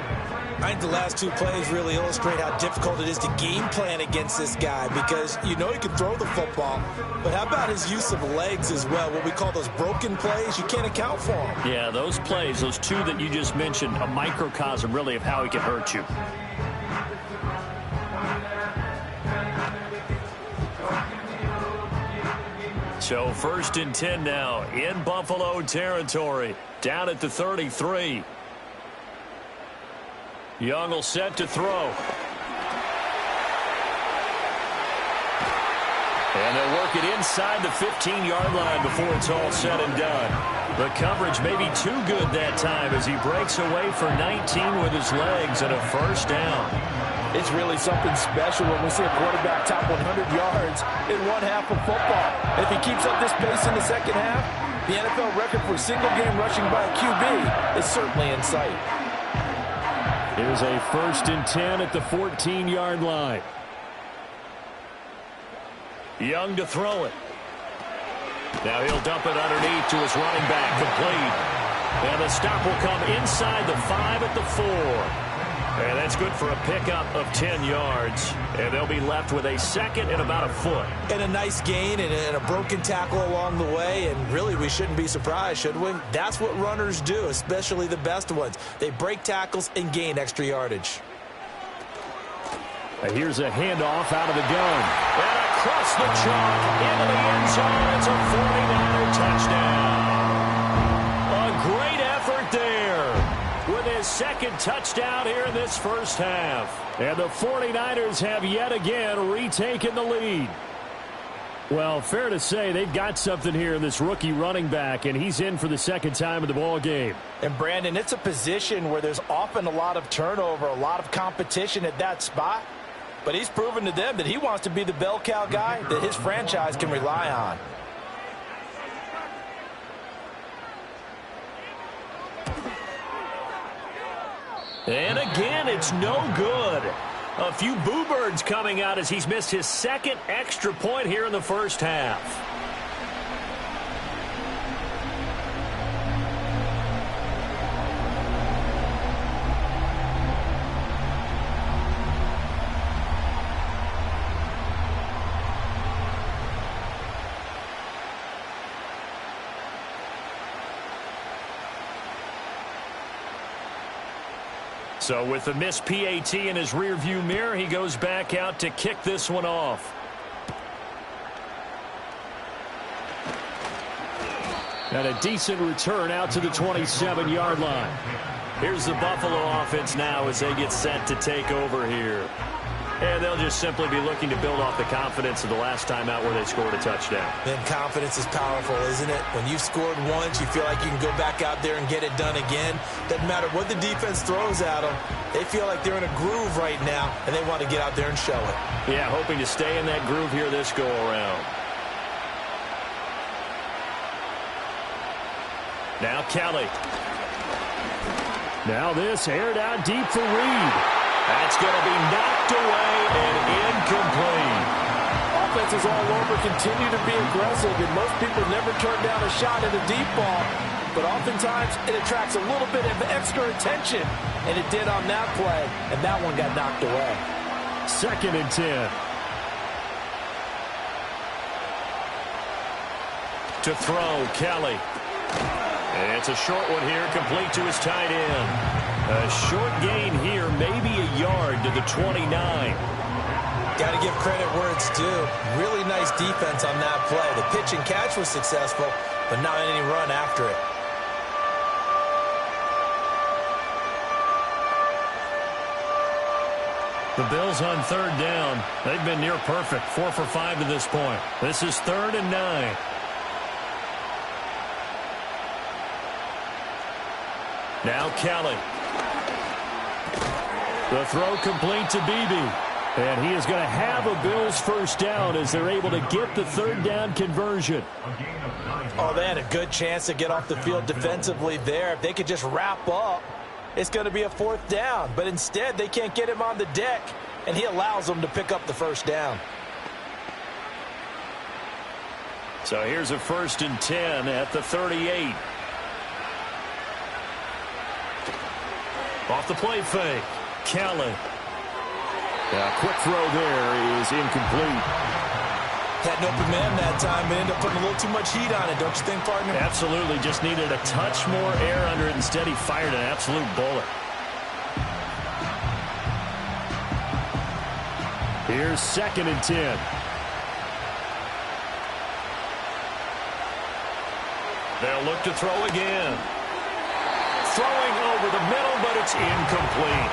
I think the last 2 plays really illustrate how difficult it is to game plan against this guy, because you know he can throw the football, but how about his use of legs as well? What we call those broken plays, you can't account for them. Yeah, those plays, those 2 that you just mentioned, a microcosm really of how he can hurt you. So 1st and 10 now in Buffalo territory, down at the 33. Young will set to throw. And they'll work it inside the 15-yard line before it's all said and done. The coverage may be too good that time as he breaks away for 19 with his legs and a first down. It's really something special when we see a quarterback top 100 yards in one half of football. If he keeps up this pace in the second half, the NFL record for single-game rushing by a QB is certainly in sight. Here's a 1st and 10 at the 14-yard line. Young to throw it. Now he'll dump it underneath to his running back, complete. And the stop will come inside the 5 at the 4. And that's good for a pickup of 10 yards. And they'll be left with a second and about a foot. And a nice gain and a broken tackle along the way. And really, we shouldn't be surprised, should we? That's what runners do, especially the best ones. They break tackles and gain extra yardage. Here's a handoff out of the gun. And across the chalk into the end zone. It's a 49er touchdown. A great effort there with his second touchdown here in this first half. And the 49ers have yet again retaken the lead. Well, fair to say they've got something here in this rookie running back, and he's in for the second time of the ball game. And, Brandon, it's a position where there's often a lot of turnover, a lot of competition at that spot. But he's proven to them that he wants to be the bell cow guy that his franchise can rely on. And again, it's no good. A few boo birds coming out as he's missed his second extra point here in the first half. So with the missed PAT in his rearview mirror, he goes back out to kick this one off. And a decent return out to the 27-yard line. Here's the Buffalo offense now as they get set to take over here. And they'll just simply be looking to build off the confidence of the last time out where they scored a touchdown. Then confidence is powerful, isn't it? When you've scored once, you feel like you can go back out there and get it done again. Doesn't matter what the defense throws at them. They feel like they're in a groove right now, and they want to get out there and show it. Yeah, hoping to stay in that groove here this go-around. Now Kelly. Now this aired out deep for Reed. That's going to be knocked away and incomplete. Offenses all over continue to be aggressive, and most people never turn down a shot at a deep ball. But oftentimes, it attracts a little bit of extra attention, and it did on that play, and that one got knocked away. 2nd and 10. To throw, Kelly. And it's a short one here, complete to his tight end. A short gain here, maybe a yard to the 29. Got to give credit where it's due. Really nice defense on that play. The pitch and catch was successful, but not any run after it. The Bills on 3rd down. They've been near perfect, 4 for 5 to this point. This is 3rd and 9. Now Kelly. The throw complete to Beebe. And he is going to have a Bills first down as they're able to get the 3rd down conversion. Oh, they had a good chance to get off the field defensively there. If they could just wrap up, it's going to be a 4th down. But instead, they can't get him on the deck, and he allows them to pick up the first down. So here's a 1st and 10 at the 38. Off the play fake, Kelly. Quick throw there is incomplete. Had an open man that time, but ended up putting a little too much heat on it, don't you think, partner? Absolutely, just needed a touch more air under it. Instead, he fired an absolute bullet. Here's 2nd and 10. They'll look to throw again. Throwing over the middle, but it's incomplete.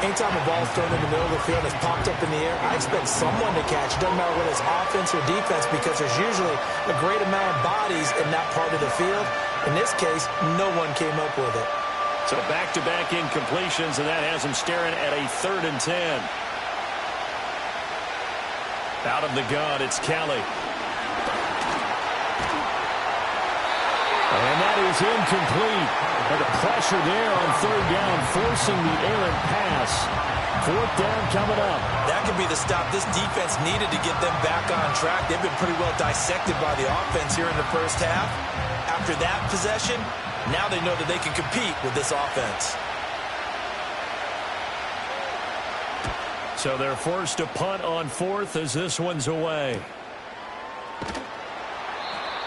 Anytime a ball's thrown in the middle of the field and it's popped up in the air, I expect someone to catch. It doesn't matter whether it's offense or defense, because there's usually a great amount of bodies in that part of the field. In this case, no one came up with it. So back-to-back incompletions, and that has him staring at a 3rd and 10. Out of the gun, it's Kelly. And that is incomplete. But the pressure there on 3rd down, forcing the errant pass. 4th down coming up. That could be the stop this defense needed to get them back on track. They've been pretty well dissected by the offense here in the first half. After that possession, now they know that they can compete with this offense. So they're forced to punt on 4th as this one's away.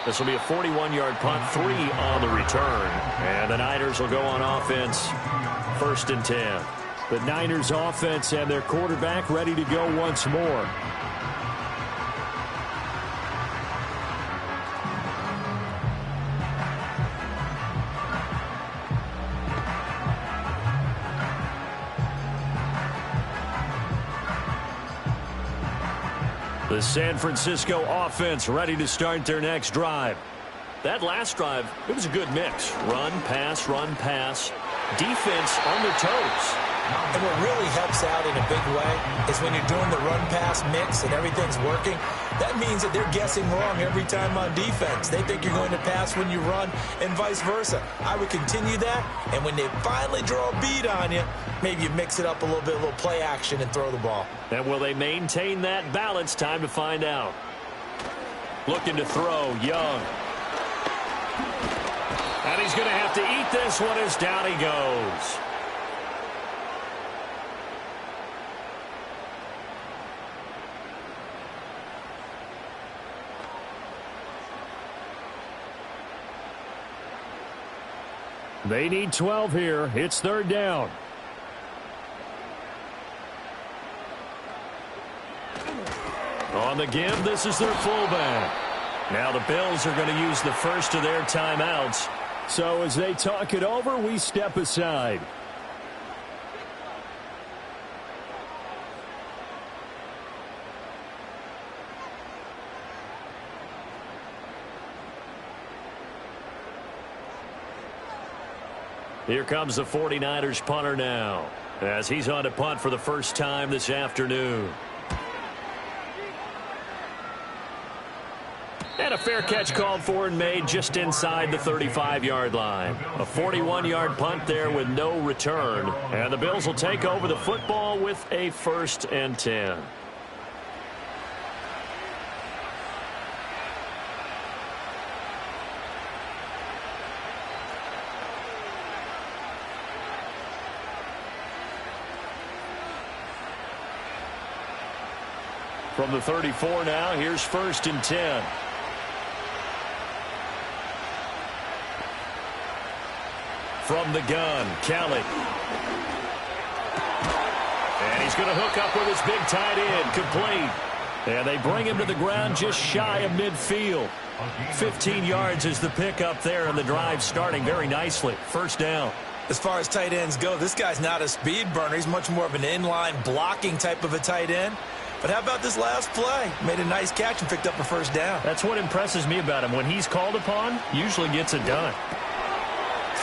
This will be a 41-yard punt, 3 on the return. And the Niners will go on offense, 1st and 10. The Niners offense and their quarterback ready to go once more. The San Francisco offense ready to start their next drive. That last drive, it was a good mix. Run, pass, defense on their toes. And what really helps out in a big way is when you're doing the run-pass mix and everything's working, that means that they're guessing wrong every time on defense. They think you're going to pass when you run and vice versa. I would continue that, and when they finally draw a beat on you, maybe you mix it up a little bit, a little play action, and throw the ball. And will they maintain that balance? Time to find out. Looking to throw, Young. And he's going to have to eat this one as down he goes. They need 12 here. It's 3rd down. On the give, this is their fullback. Now the Bills are going to use the first of their timeouts. So as they talk it over, we step aside. Here comes the 49ers punter now, as he's on to punt for the first time this afternoon. And a a fair catch called for and made just inside the 35-yard line. A 41-yard punt there with no return. And the Bills will take over the football with a 1st and 10. From the 34 now, here's 1st and 10. From the gun, Kelly. And he's going to hook up with his big tight end, complete. And they bring him to the ground just shy of midfield. 15 yards is the pickup there, and the drive starting very nicely. 1st down. As far as tight ends go, this guy's not a speed burner. He's much more of an inline blocking type of a tight end. But how about this last play? Made a nice catch and picked up a 1st down. That's what impresses me about him. When he's called upon, usually gets it done.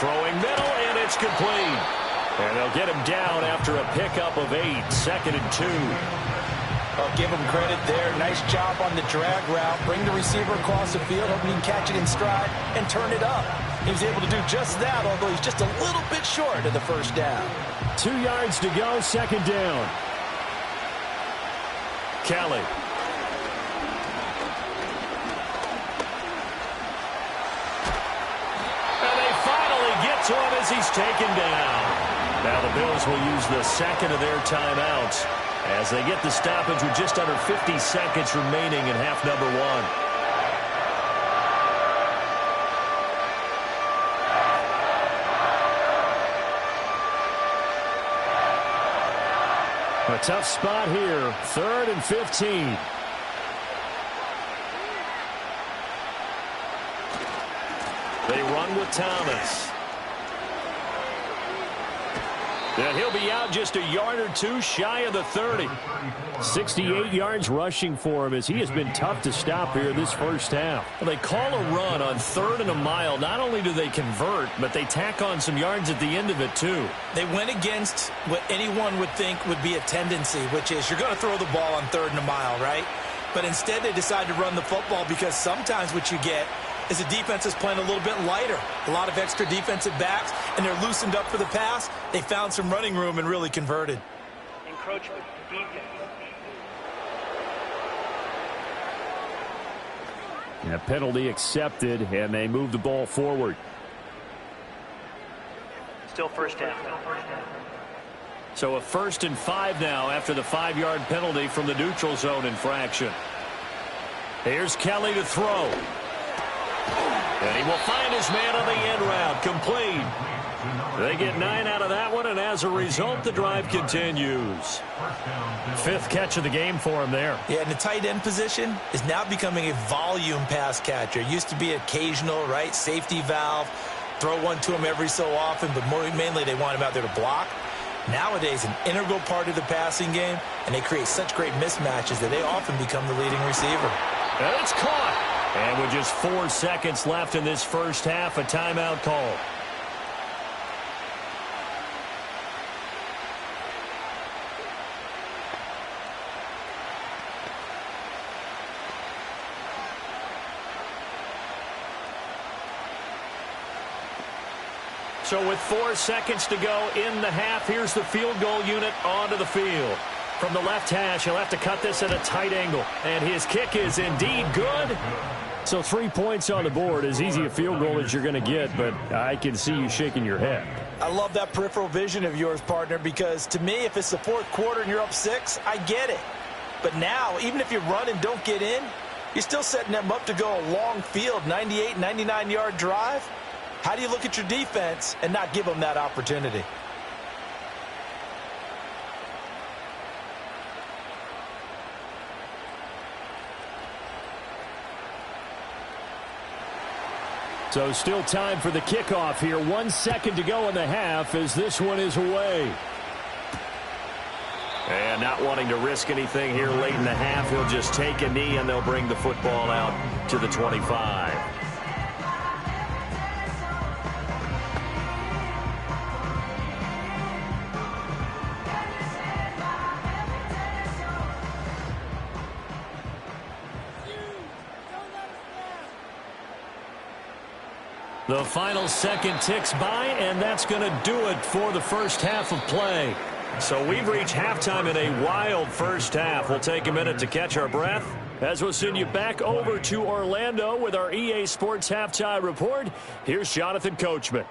Throwing middle, and it's complete. And they'll get him down after a pickup of 8. 2nd and 2. I'll give him credit there. Nice job on the drag route. Bring the receiver across the field, hoping he can catch it in stride and turn it up. He was able to do just that, although he's just a little bit short of the 1st down. 2 yards to go, 2nd down. Kelly. And they finally get to him as he's taken down. Now the Bills will use the 2nd of their timeouts as they get the stoppage with just under 50 seconds remaining in half number 1. A tough spot here. 3rd and 15. They run with Thomas. And he'll be out just a yard or 2 shy of the 30. 68 yards rushing for him as he has been tough to stop here this 1st half. Well, they call a run on 3rd and a mile. Not only do they convert, but they tack on some yards at the end of it, too. They went against what anyone would think would be a tendency, which is you're going to throw the ball on 3rd and a mile, right? But instead they decide to run the football because sometimes what you get is the defense is playing a little bit lighter. A lot of extra defensive backs, and they're loosened up for the pass. They found some running room and really converted. Encroachment, defense. A penalty accepted, and they move the ball forward. Still 1st down. So a 1st and 5 now after the 5-yard penalty from the neutral zone infraction. Here's Kelly to throw. And he will find his man on the end route. Complete. They get 9 out of that one, and as a result, the drive continues. 5th catch of the game for him there. Yeah, and the tight end position is now becoming a volume pass catcher. It used to be occasional, right? Safety valve. Throw one to him every so often, but mainly they want him out there to block. Nowadays, an integral part of the passing game, and they create such great mismatches that they often become the leading receiver. And it's caught. And with just 4 seconds left in this 1st half, a timeout call. So with 4 seconds to go in the half, here's the field goal unit onto the field. From the left hash, he'll have to cut this at a tight angle. And his kick is indeed good. So 3 points on the board, as easy a field goal as you're going to get, but I can see you shaking your head. I love that peripheral vision of yours, partner, because to me, if it's the 4th quarter and you're up 6, I get it. But now, even if you run and don't get in, you're still setting them up to go a long field, 98, 99-yard drive. How do you look at your defense and not give them that opportunity? So still time for the kickoff here. 1 second to go in the half as this one is away. And not wanting to risk anything here late in the half, he'll just take a knee and they'll bring the football out to the 25. The final second ticks by, and that's going to do it for the first half of play. So we've reached halftime in a wild first half. We'll take a minute to catch our breath as we'll send you back over to Orlando with our EA Sports Halftime Report. Here's Jonathan Coachman.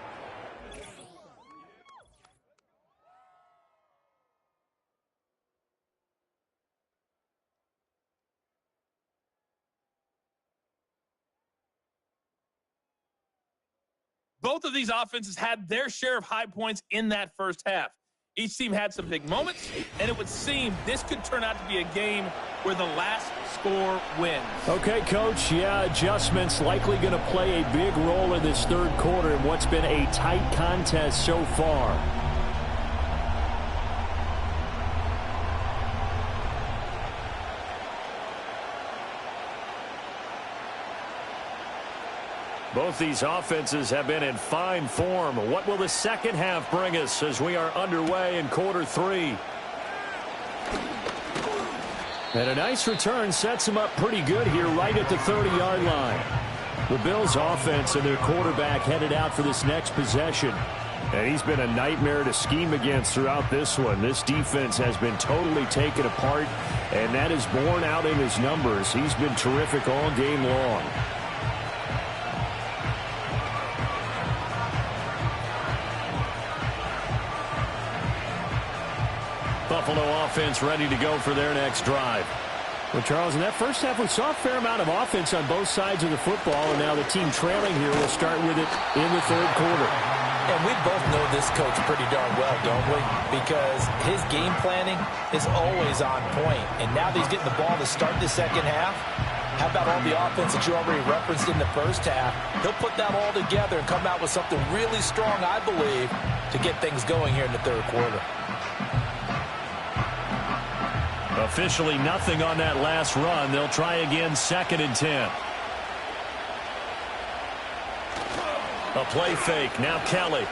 Both of these offenses had their share of high points in that first half. Each team had some big moments, and it would seem this could turn out to be a game where the last score wins. Okay, Coach, yeah, adjustments likely going to play a big role in this third quarter in what's been a tight contest so far. Both these offenses have been in fine form. What will the second half bring us as we are underway in quarter three? And a nice return sets them up pretty good here right at the 30-yard line. The Bills offense and their quarterback headed out for this next possession. And he's been a nightmare to scheme against throughout this one. This defense has been totally taken apart, and that is borne out in his numbers. He's been terrific all game long. Buffalo offense ready to go for their next drive. Well, Charles, in that first half, we saw a fair amount of offense on both sides of the football, and now the team trailing here will start with it in the third quarter. And we both know this coach pretty darn well, don't we? Because his game planning is always on point. And now that he's getting the ball to start the second half, how about all the offense that you already referenced in the first half? He'll put that all together and come out with something really strong, I believe, to get things going here in the third quarter. Officially nothing on that last run. They'll try again, 2nd and 10. A play fake. Now Kelly. A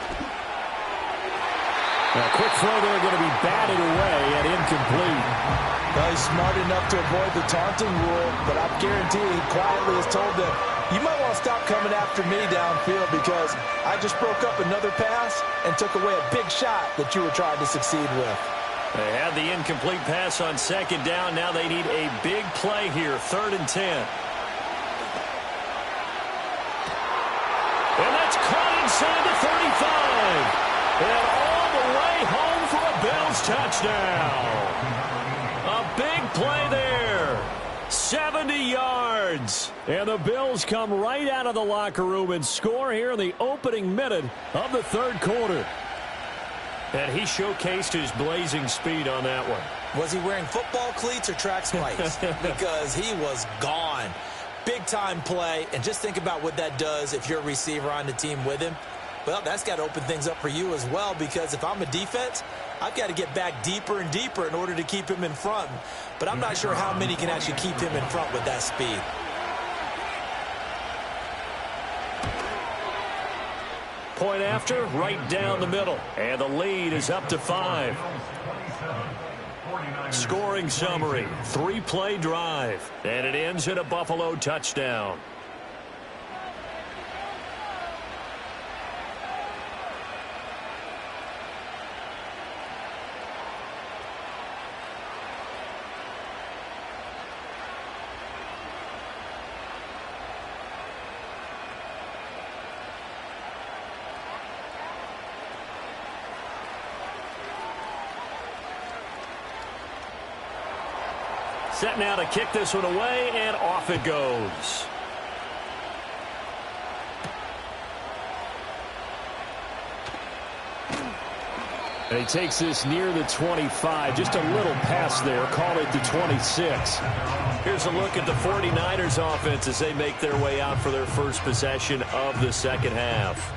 quick throw there going to be batted away and incomplete. Well, he's smart enough to avoid the taunting rule, but I guarantee he quietly has told them, you might want to stop coming after me downfield because I just broke up another pass and took away a big shot that you were trying to succeed with. They had the incomplete pass on 2nd down. Now they need a big play here, 3rd and 10. And that's caught inside the 35. And all the way home for a Bills touchdown. A big play there. 70 yards. And the Bills come right out of the locker room and score here in the opening minute of the third quarter. And he showcased his blazing speed on that one. Was he wearing football cleats or track spikes? Because he was gone. Big-time play. And just think about what that does if you're a receiver on the team with him. Well, that's got to open things up for you as well, because if I'm a defense, I've got to get back deeper and deeper in order to keep him in front. But I'm not sure how many can actually keep him in front with that speed. Point after, right down the middle. And the lead is up to 5. Scoring summary, 3-play drive. And it ends in a Buffalo touchdown. Set now to kick this one away, and off it goes. And he takes this near the 25. Just a little pass there. Call it the 26. Here's a look at the 49ers offense as they make their way out for their first possession of the second half.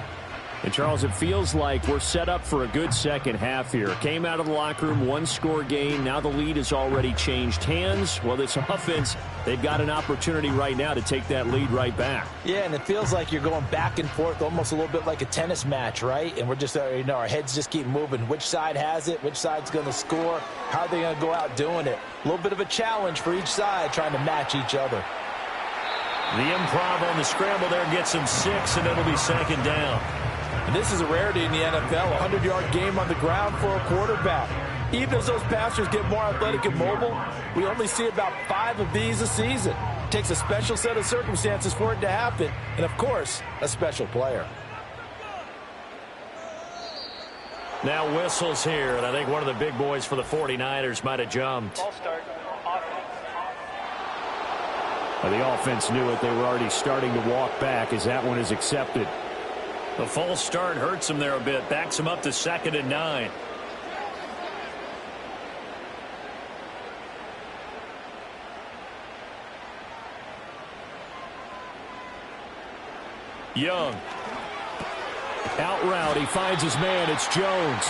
And, Charles, it feels like we're set up for a good second half here. Came out of the locker room, one-score game. Now the lead has already changed hands. Well, this offense, they've got an opportunity right now to take that lead right back. Yeah, and it feels like you're going back and forth, almost a little bit like a tennis match, right? And we're just, our heads just keep moving. Which side has it? Which side's going to score? How are they going to go out doing it? A little bit of a challenge for each side, trying to match each other. The improv on the scramble there gets him 6, and it'll be second down. And this is a rarity in the NFL, a 100-yard game on the ground for a quarterback. Even as those passers get more athletic and mobile, we only see about 5 of these a season. It takes a special set of circumstances for it to happen, and, of course, a special player. Now whistles here, and I think one of the big boys for the 49ers might have jumped. Ball start. Well, the offense knew it. They were already starting to walk back as that one is accepted. The false start hurts him there a bit. Backs him up to 2nd and 9. Young. Out route, he finds his man. It's Jones.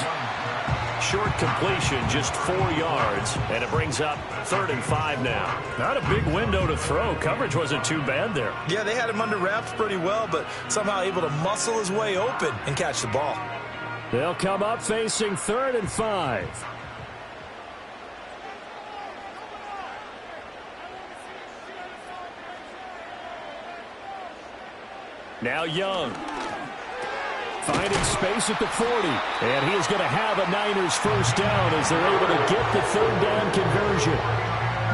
Short completion, just 4 yards, and it brings up 3rd and 5 now. Not a big window to throw. Coverage wasn't too bad there. Yeah, they had him under wraps pretty well, but somehow able to muscle his way open and catch the ball. They'll come up facing 3rd and 5. Now Young. Finding space at the 40. And he is going to have a Niners first down as they're able to get the 3rd down conversion.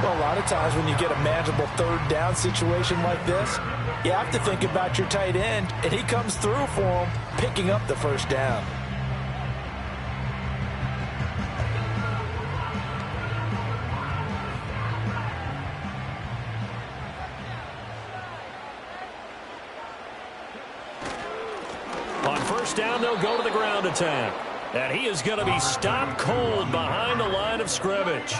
Well, a lot of times when you get a manageable 3rd down situation like this, you have to think about your tight end, and he comes through for him, picking up the first down. Down, they'll go to the ground attack. And he is going to be stopped cold behind the line of scrimmage.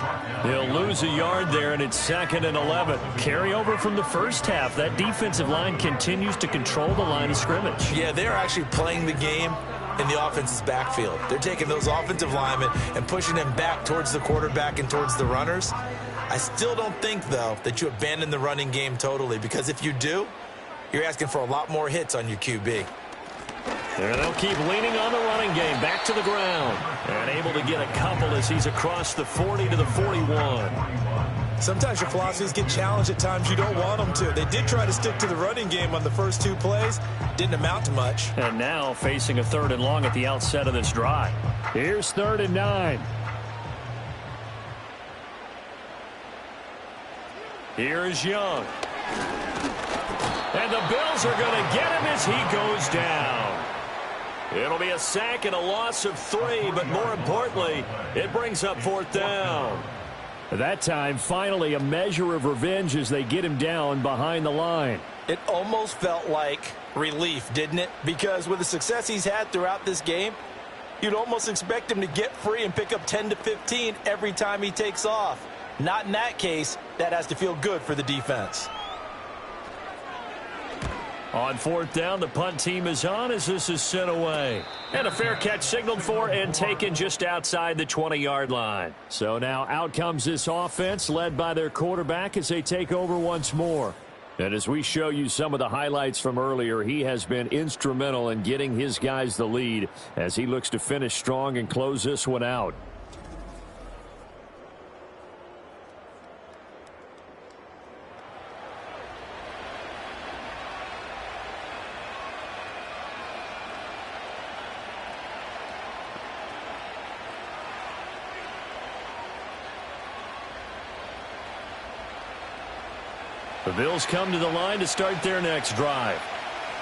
He'll lose a yard there, and it's 2nd and 11. Carryover from the first half. That defensive line continues to control the line of scrimmage. Yeah, they're actually playing the game in the offense's backfield. They're taking those offensive linemen and pushing them back towards the quarterback and towards the runners. I still don't think, though, that you abandon the running game totally, because if you do, you're asking for a lot more hits on your QB. There they'll keep leaning on the running game. Back to the ground. And able to get a couple as he's across the 40 to the 41. Sometimes your philosophies get challenged at times you don't want them to. They did try to stick to the running game on the first 2 plays. Didn't amount to much. And now facing a 3rd and long at the outset of this drive. Here's 3rd and 9. Here's Young. And the Bills are going to get him as he goes down. It'll be a sack and a loss of 3, but more importantly, it brings up 4th down. That time, finally, a measure of revenge as they get him down behind the line. It almost felt like relief, didn't it? Because with the success he's had throughout this game, you'd almost expect him to get free and pick up 10 to 15 every time he takes off. Not in that case. That has to feel good for the defense. On 4th down, the punt team is on as this is sent away. And a fair catch signaled for and taken just outside the 20-yard line. So now out comes this offense led by their quarterback as they take over once more. And as we show you some of the highlights from earlier, he has been instrumental in getting his guys the lead as he looks to finish strong and close this one out. The Bills come to the line to start their next drive.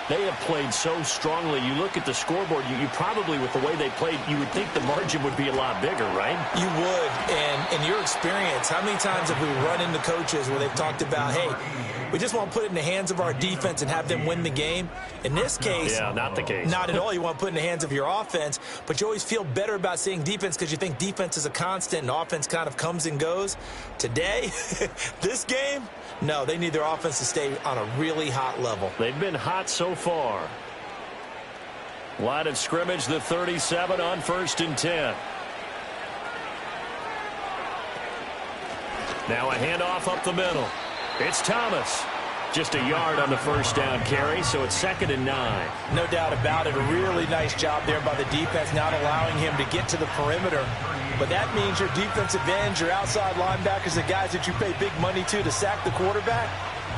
They have played so strongly. You look at the scoreboard, you probably, with the way they played, you would think the margin would be a lot bigger, right? You would. And in your experience, how many times have we run into coaches where they've talked about, hey, we just want to put it in the hands of our defense and have them win the game? In this case, yeah, not the case. Not at all. You want to put it in the hands of your offense, but you always feel better about seeing defense because you think defense is a constant and offense kind of comes and goes. Today, this game, no, they need their offense to stay on a really hot level. They've been hot so far. Line of scrimmage, the 37 on 1st and 10. Now a handoff up the middle. It's Thomas. Just a yard on the first down carry, so it's 2nd and 9. No doubt about it. A really nice job there by the defense, not allowing him to get to the perimeter. But that means your defensive ends, your outside linebackers, the guys that you pay big money to sack the quarterback,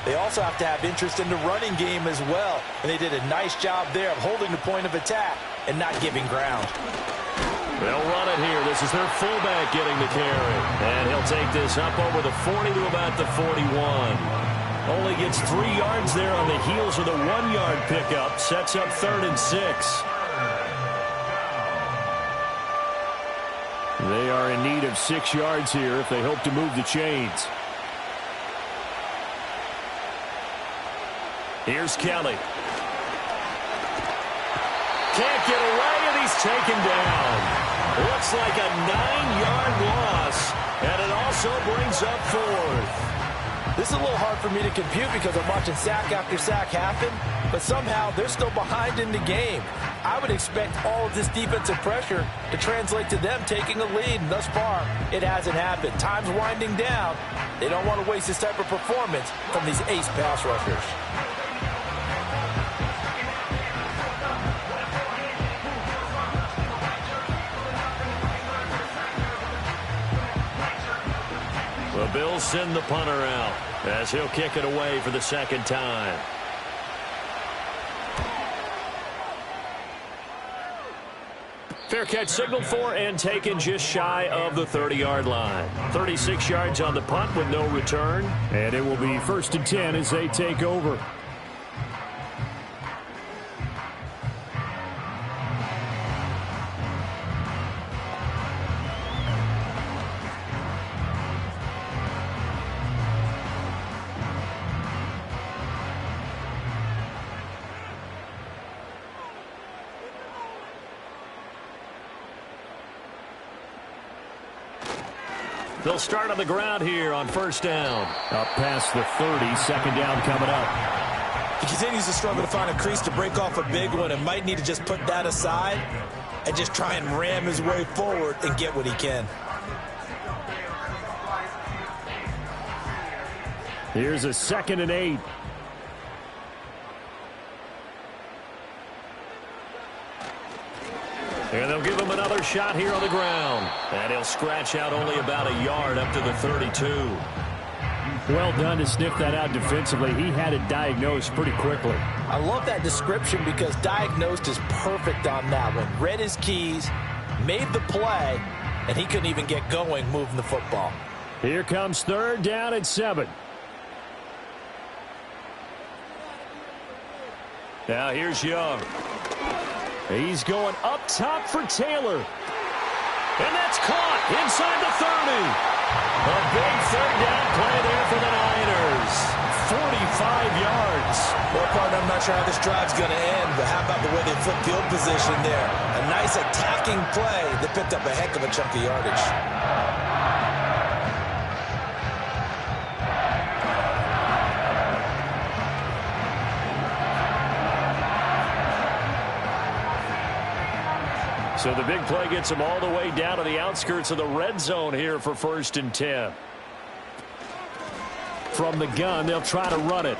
they also have to have interest in the running game as well. And they did a nice job there of holding the point of attack and not giving ground. They'll run it here. This is their fullback getting the carry. And he'll take this up over the 40 to about the 41. Only gets 3 yards there on the heels of the 1-yard pickup. Sets up 3rd and 6. They are in need of 6 yards here if they hope to move the chains. Here's Kelly. Can't get away, and he's taken down. Looks like a 9-yard loss, and it also brings up 4th. This is a little hard for me to compute because I'm watching sack after sack happen, but somehow they're still behind in the game. I would expect all of this defensive pressure to translate to them taking a lead, and thus far, it hasn't happened. Time's winding down. They don't want to waste this type of performance from these ace pass rushers. The Bills send the punter out as he'll kick it away for the 2nd time. Fair catch signaled for and taken just shy of the 30-yard line. 36 yards on the punt with no return. And it will be 1st and 10 as they take over. They'll start on the ground here on 1st down. Up past the 30, 2nd down coming up. He continues to struggle to find a crease to break off a big one and might need to just put that aside and just try and ram his way forward and get what he can. Here's a 2nd and 8. And they'll give him another shot here on the ground. And he'll scratch out only about a yard up to the 32. Well done to sniff that out defensively. He had it diagnosed pretty quickly. I love that description because diagnosed is perfect on that one. Read his keys, made the play, and he couldn't even get going moving the football. Here comes 3rd down and 7. Now here's Young. He's going up top for Taylor. And that's caught inside the 30. A big 3rd down play there for the Niners. 45 yards. Well, partner, I'm not sure how this drive's going to end, but how about the way they flip field position there? A nice attacking play that picked up a heck of a chunk of yardage. So the big play gets him all the way down to the outskirts of the red zone here for 1st and 10. From the gun, they'll try to run it.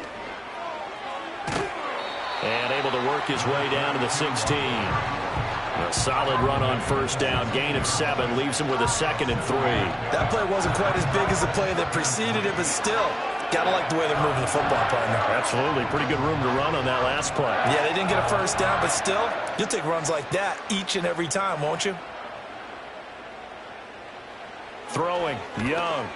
And able to work his way down to the 16. A solid run on 1st down. Gain of 7 leaves him with a 2nd and 3. That play wasn't quite as big as the play that preceded it, but still, gotta like the way they're moving the football, partner. Absolutely. Pretty good room to run on that last play. Yeah, they didn't get a 1st down, but still, you'll take runs like that each and every time, won't you? Throwing. Young.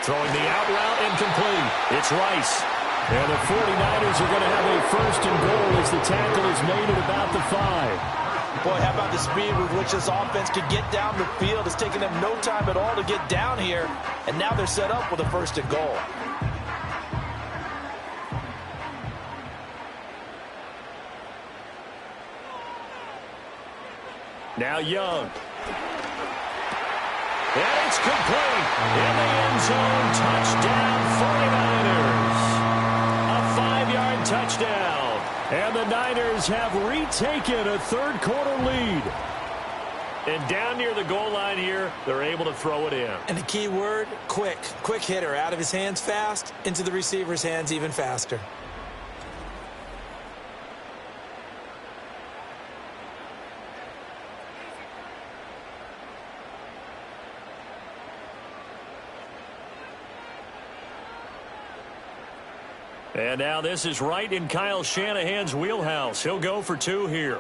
Throwing the out route incomplete. It's Rice. And the 49ers are going to have a 1st and goal as the tackle is made at about the 5. Boy, how about the speed with which this offense could get down the field? It's taken them no time at all to get down here, and now they're set up with a 1st and goal. Now Young. And it's complete. In the end zone, touchdown 49ers. A 5-yard touchdown. And the Niners have retaken a 3rd quarter lead. And down near the goal line here, they're able to throw it in. And the key word, quick. Quick hitter. Out of his hands fast, into the receiver's hands even faster. And now this is right in Kyle Shanahan's wheelhouse. He'll go for 2 here.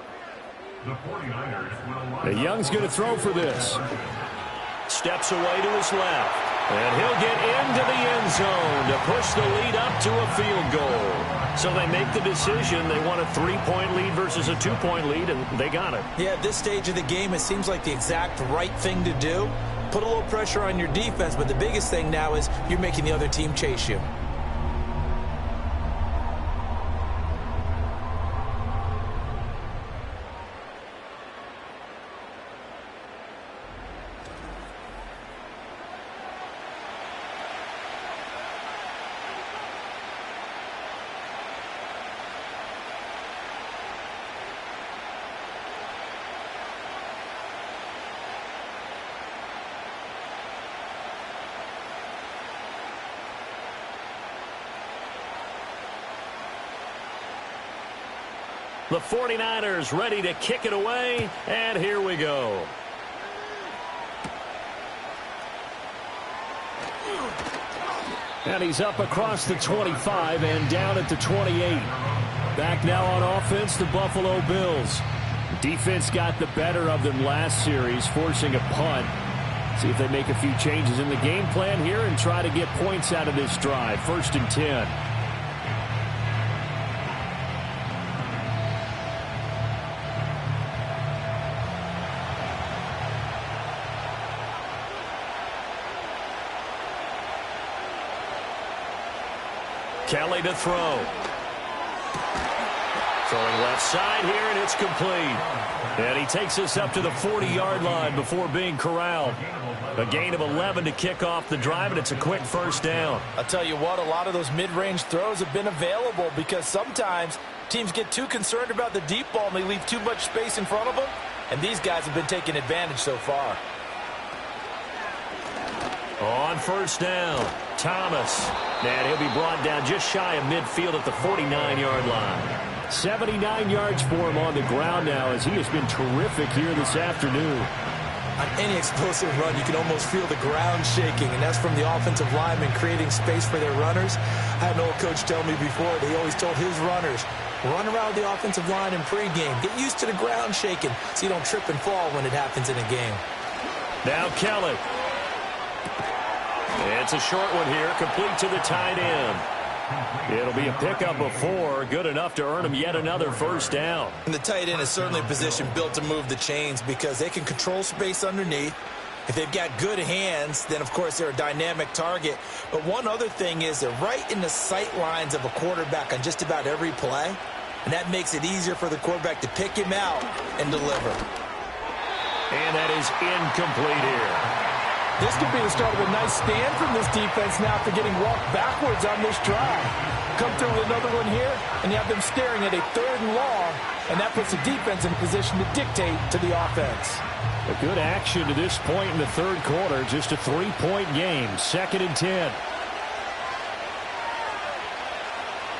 The Young's going to throw for this. Steps away to his left. And he'll get into the end zone to push the lead up to a field goal. So they make the decision. They want a 3-point lead versus a 2-point lead, and they got it. Yeah, at this stage of the game, it seems like the exact right thing to do. Put a little pressure on your defense, but the biggest thing now is you're making the other team chase you. The 49ers ready to kick it away, and here we go. And he's up across the 25 and down at the 28. Back now on offense, the Buffalo Bills. Defense got the better of them last series, forcing a punt. See if they make a few changes in the game plan here and try to get points out of this drive. 1st and 10. Kelly to throw. Throwing left side here, and it's complete. And he takes us up to the 40-yard line before being corralled. A gain of 11 to kick off the drive, and it's a quick 1st down. I'll tell you what, a lot of those mid-range throws have been available because sometimes teams get too concerned about the deep ball and they leave too much space in front of them, and these guys have been taking advantage so far. On 1st down, Thomas. And he'll be brought down just shy of midfield at the 49-yard line. 79 yards for him on the ground now as he has been terrific here this afternoon. On any explosive run, you can almost feel the ground shaking, and that's from the offensive linemen creating space for their runners. I had an old coach tell me before, he always told his runners, run around the offensive line in pregame. Get used to the ground shaking so you don't trip and fall when it happens in a game. Now Kelly. It's a short one here, complete to the tight end. It'll be a pickup of 4, good enough to earn him yet another 1st down. And the tight end is certainly a position built to move the chains because they can control space underneath. If they've got good hands, then, of course, they're a dynamic target. But one other thing is they're right in the sight lines of a quarterback on just about every play, and that makes it easier for the quarterback to pick him out and deliver. And that is incomplete here. This could be the start of a nice stand from this defense now after getting walked backwards on this drive. Come through with another one here, and you have them staring at a 3rd and long, and that puts the defense in a position to dictate to the offense. A good action to this point in the 3rd quarter. Just a 3-point game. 2nd and 10.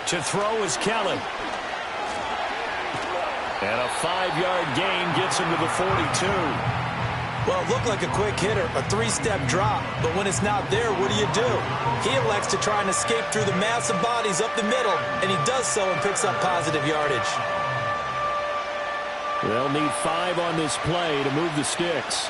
To throw is Kelly. And a 5-yard gain gets him to the 42. Well, it looked like a quick hitter, a 3-step drop, but when it's not there, what do? He elects to try and escape through the mass of bodies up the middle, and he does so and picks up positive yardage. They'll need 5 on this play to move the sticks.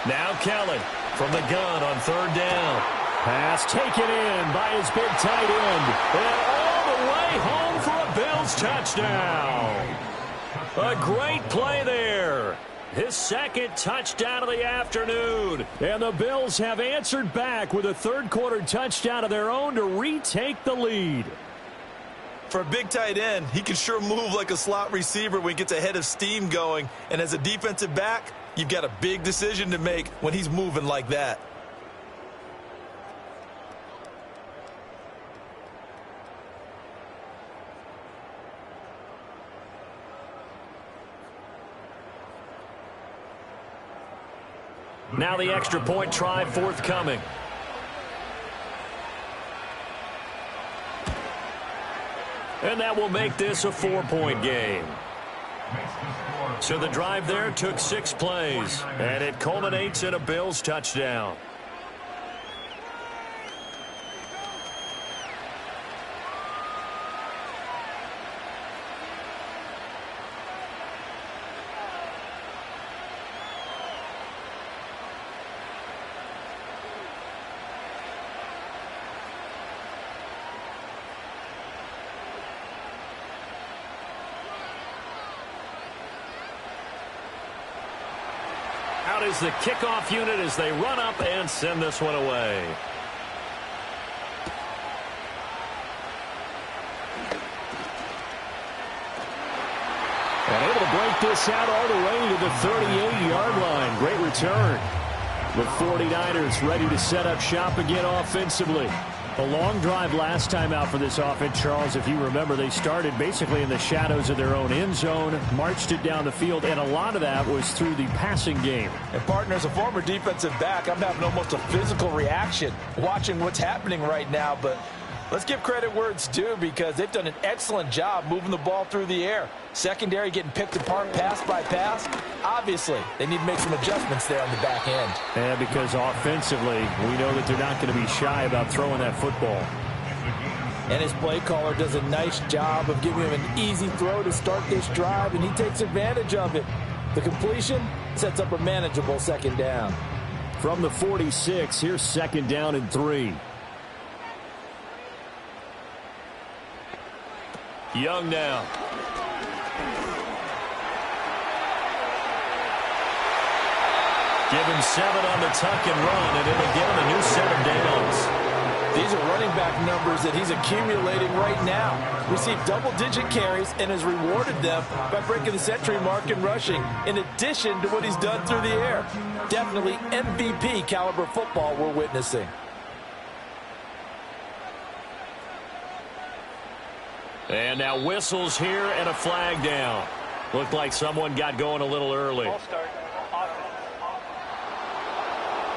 Now Kelly from the gun on 3rd down. Pass taken in by his big tight end. And all the way home for a Bills touchdown. A great play there. His 2nd touchdown of the afternoon. And the Bills have answered back with a 3rd quarter touchdown of their own to retake the lead. For a big tight end, he can sure move like a slot receiver when he gets a head of steam going. And as a defensive back, you've got a big decision to make when he's moving like that. Now the extra point try forthcoming. And that will make this a 4-point game. So the drive there took 6 plays, and it culminates in a Bills touchdown. out is the kickoff unit as they run up and send this one away. And able to break this out all the way to the 38-yard line. Great return. The 49ers ready to set up shop again offensively. A long drive last time out for this offense, Charles. If you remember, they started basically in the shadows of their own end zone, marched it down the field, and a lot of that was through the passing game. And partner, as a former defensive back, I'm having almost a physical reaction watching what's happening right now. But let's give credit where it's due because they've done an excellent job moving the ball through the air. Secondary getting picked apart pass by pass. Obviously, they need to make some adjustments there on the back end. Yeah, because offensively, we know that they're not going to be shy about throwing that football. And his play caller does a nice job of giving him an easy throw to start this drive, and he takes advantage of it. The completion sets up a manageable second down. From the 46, here's second down and 3. Young now. Give him 7 on the tuck and run, and it'll give him a new set of downs. These are running back numbers that he's accumulating right now. Received double-digit carries and has rewarded them by breaking the century mark in rushing, in addition to what he's done through the air. Definitely MVP caliber football we're witnessing. And now whistles here and a flag down. Looked like someone got going a little early. Ball start.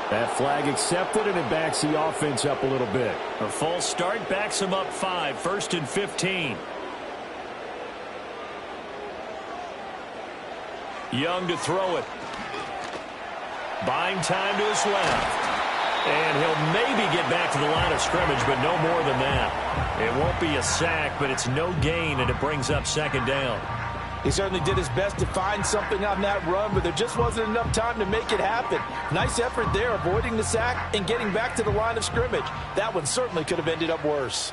That flag accepted, and it backs the offense up a little bit. A false start backs him up 5, 1st and 15. Young to throw it. Buying time to his left. And he'll maybe get back to the line of scrimmage, but no more than that. It won't be a sack, but it's no gain, and it brings up second down. He certainly did his best to find something on that run, but there just wasn't enough time to make it happen. Nice effort there, avoiding the sack and getting back to the line of scrimmage. That one certainly could have ended up worse.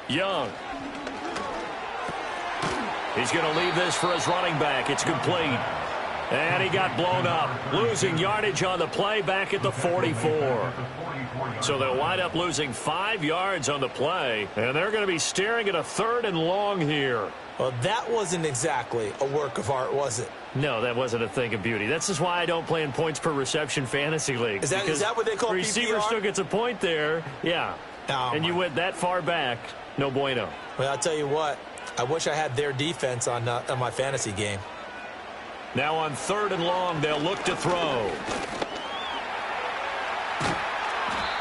Young. He's going to leave this for his running back. It's complete. And he got blown up, losing yardage on the play back at the 44. So they'll wind up losing 5 yards on the play, and they're going to be staring at a 3rd and long here. Well, that wasn't exactly a work of art, was it? No, that wasn't a thing of beauty. That's just why I don't play in points per reception fantasy leagues. Is that what they call PPR? Receiver still gets a point there, yeah. Oh, and you went that far back, no bueno. Well, I'll tell you what, I wish I had their defense on my fantasy game. Now on 3rd and long, they'll look to throw.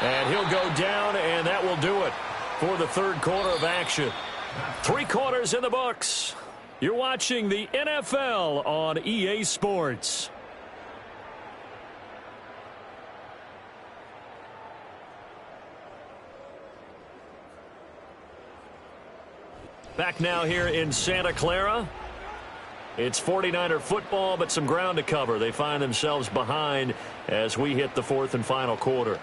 And he'll go down, and that will do it for the 3rd quarter of action. 3 quarters in the books. You're watching the NFL on EA Sports. Back now here in Santa Clara. It's 49er football, but some ground to cover. They find themselves behind as we hit the 4th and final quarter.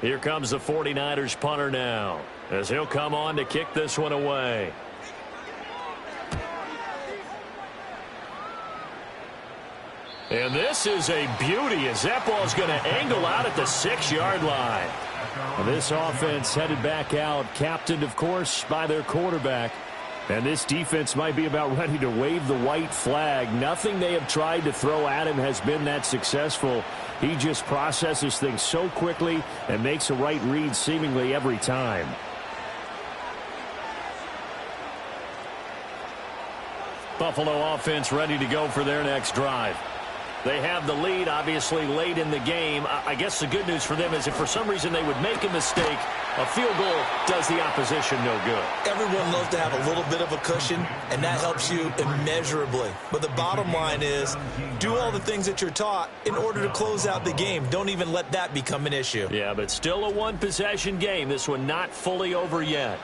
Here comes the 49ers punter now, as he'll come on to kick this one away. And this is a beauty as that ball's going to angle out at the 6-yard line. And this offense headed back out, captained, of course, by their quarterback. And this defense might be about ready to wave the white flag. Nothing they have tried to throw at him has been that successful. He just processes things so quickly and makes a right read seemingly every time. Buffalo offense ready to go for their next drive. They have the lead, obviously, late in the game. I guess the good news for them is if for some reason they would make a mistake, a field goal does the opposition no good. Everyone loves to have a little bit of a cushion, and that helps you immeasurably. But the bottom line is, do all the things that you're taught in order to close out the game. Don't even let that become an issue. Yeah, but still a one-possession game. This one not fully over yet.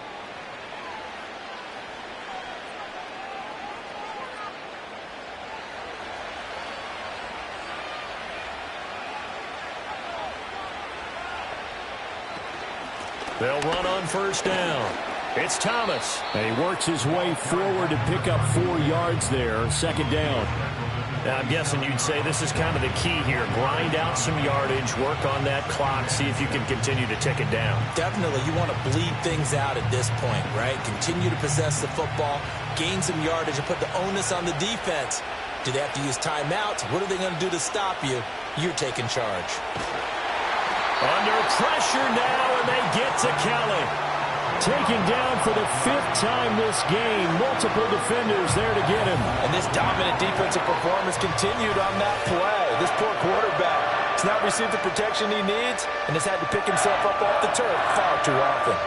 They'll run on first down. It's Thomas. And he works his way forward to pick up 4 yards there. Second down. Now, I'm guessing you'd say this is kind of the key here. Grind out some yardage, work on that clock, see if you can continue to tick it down. Definitely, you want to bleed things out at this point, right? Continue to possess the football, gain some yardage, and put the onus on the defense. Do they have to use timeouts? What are they going to do to stop you? You're taking charge. Under pressure now, and they get to Kelly. Taken down for the 5th time this game. Multiple defenders there to get him. And this dominant defensive performance continued on that play. This poor quarterback has not received the protection he needs and has had to pick himself up off the turf far too often.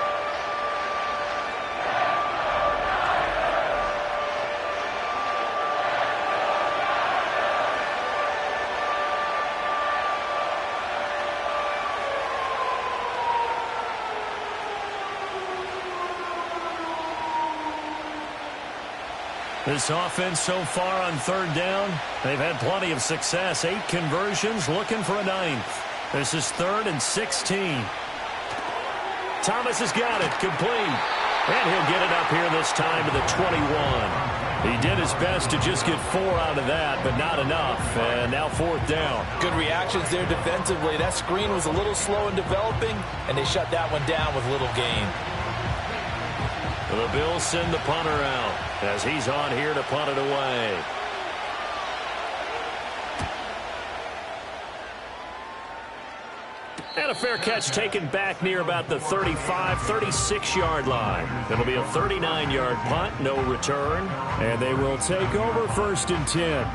This offense so far on third down, they've had plenty of success. 8 conversions, looking for a 9th. This is 3rd and 16. Thomas has got it, complete. And he'll get it up here this time to the 21. He did his best to just get 4 out of that, but not enough. And now 4th down. Good reactions there defensively. That screen was a little slow in developing, and they shut that one down with little gain. The Bills send the punter out as he's on here to punt it away. And a fair catch taken back near about the 35, 36-yard line. It'll be a 39-yard punt, no return. And they will take over 1st and 10.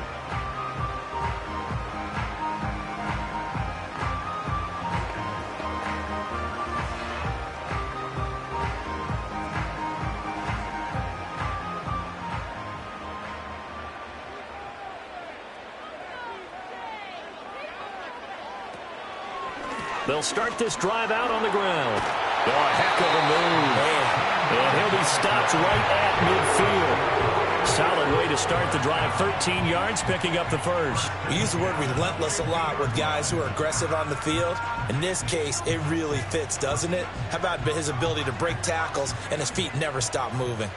They'll start this drive out on the ground. Oh, a heck of a move. And he'll be stopped right at midfield. Solid way to start the drive. 13 yards, picking up the first. We use the word relentless a lot with guys who are aggressive on the field. In this case, it really fits, doesn't it? How about his ability to break tackles and his feet never stop moving?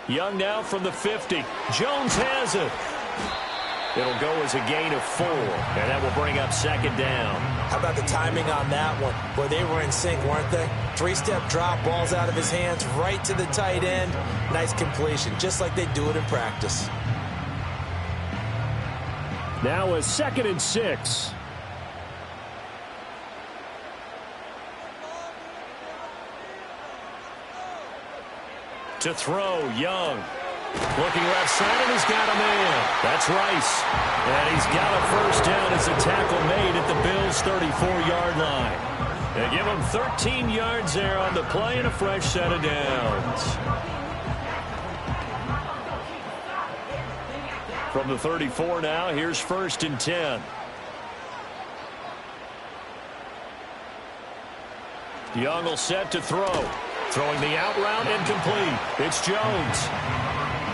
Young now from the 50. Jones has it. It'll go as a gain of 4, and that will bring up 2nd down. How about the timing on that one? Boy, they were in sync, weren't they? 3-step drop, balls out of his hands, right to the tight end. Nice completion, just like they do it in practice. Now a 2nd and 6. To throw, Young. Looking left side, and he's got a man. That's Rice. And he's got a first down as a tackle made at the Bills' 34-yard line. They give him 13 yards there on the play and a fresh set of downs. From the 34 now, here's 1st and 10. Young will set to throw. Throwing the out route, incomplete. It's Jones.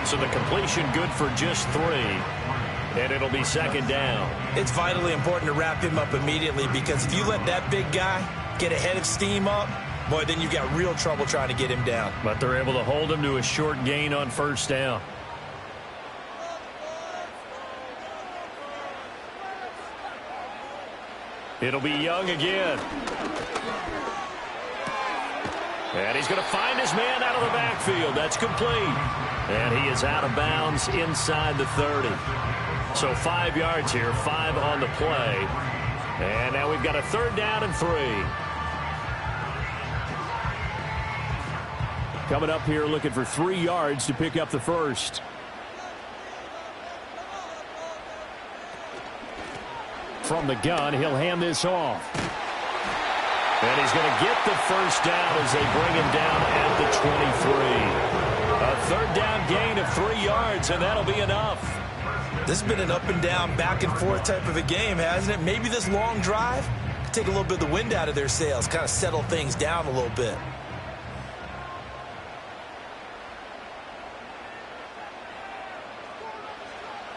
So the completion good for just 3. And it'll be 2nd down. It's vitally important to wrap him up immediately because if you let that big guy get a head of steam up, boy, then you've got real trouble trying to get him down. But they're able to hold him to a short gain on first down. It'll be Young again. And he's going to find his man out of the backfield. That's complete. And he is out of bounds inside the 30. So 5 yards here, 5 on the play. And now we've got a 3rd down and 3. Coming up here looking for 3 yards to pick up the first. From the gun, he'll hand this off. And he's going to get the first down as they bring him down at the 23. A 3rd down gain of 3 yards, and that'll be enough. This has been an up and down, back and forth type of a game, hasn't it? Maybe this long drive could take a little bit of the wind out of their sails, kind of settle things down a little bit.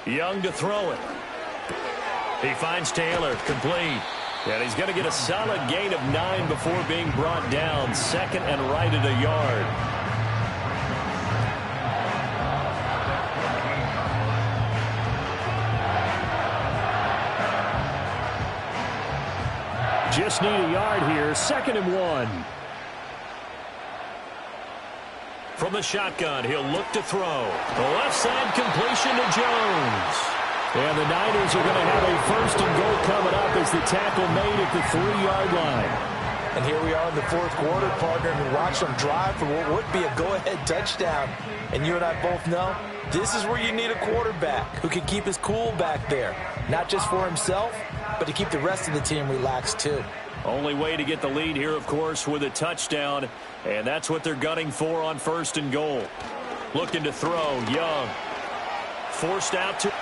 Young to throw it. He finds Taylor, complete. And he's going to get a solid gain of 9 before being brought down. Second and right at a yard. Just need a yard here. 2nd and 1. From the shotgun, he'll look to throw. The left side completion to Jones. And the Niners are going to have a 1st and goal coming up as the tackle made at the 3-yard line. And here we are in the 4th quarter, partner, and we watch them drive for what would be a go-ahead touchdown. And you and I both know this is where you need a quarterback who can keep his cool back there. Not just for himself, but to keep the rest of the team relaxed too. Only way to get the lead here, of course, with a touchdown. And that's what they're gunning for on 1st and goal. Looking to throw, Young. Forced out to...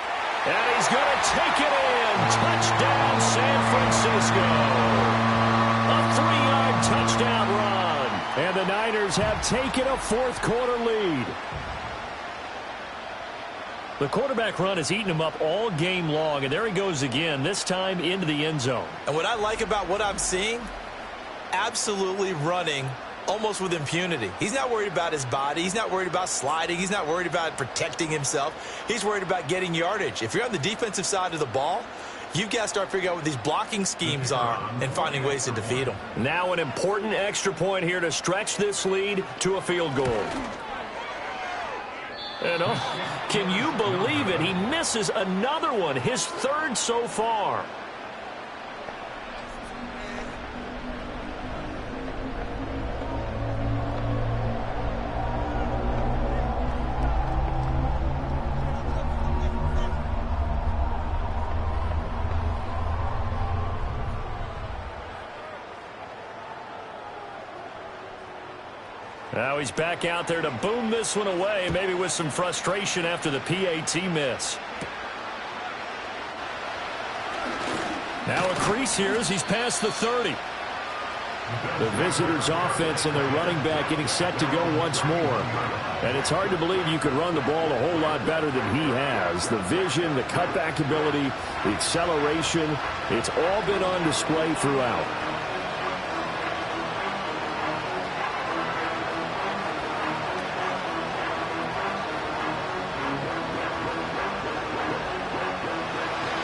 And he's going to take it in. Touchdown, San Francisco. A 3-yard touchdown run. And the Niners have taken a 4th quarter lead. The quarterback run has eaten him up all game long, and there he goes again, this time into the end zone. And what I like about what I'm seeing, absolutely running almost with impunity. He's not worried about his body. He's not worried about sliding. He's not worried about protecting himself. He's worried about getting yardage. If you're on the defensive side of the ball, you've got to start figuring out what these blocking schemes are and finding ways to defeat them. Now an important extra point here to stretch this lead to a field goal. And can you believe it? He misses another one, his 3rd so far. Now he's back out there to boom this one away, maybe with some frustration after the PAT miss. Now a crease here as he's past the 30. The visitors' offense and their running back getting set to go once more. And it's hard to believe you could run the ball a whole lot better than he has. The vision, the cutback ability, the acceleration, it's all been on display throughout.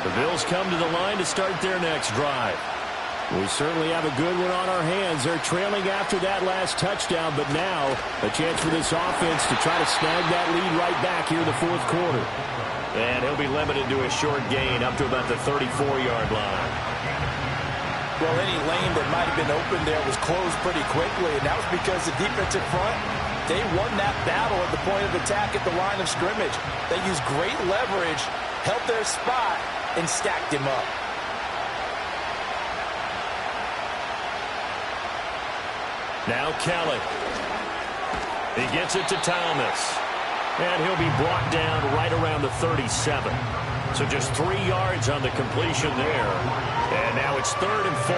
The Bills come to the line to start their next drive. We certainly have a good one on our hands. They're trailing after that last touchdown, but now a chance for this offense to try to snag that lead right back here in the 4th quarter. And he'll be limited to a short gain up to about the 34-yard line. Well, any lane that might have been open there was closed pretty quickly, and that was because the defensive front, they won that battle at the point of attack at the line of scrimmage. They used great leverage, held their spot, and stacked him up. Now Kelly. He gets it to Thomas. And he'll be brought down right around the 37. So just 3 yards on the completion there. And now it's 3rd and 4.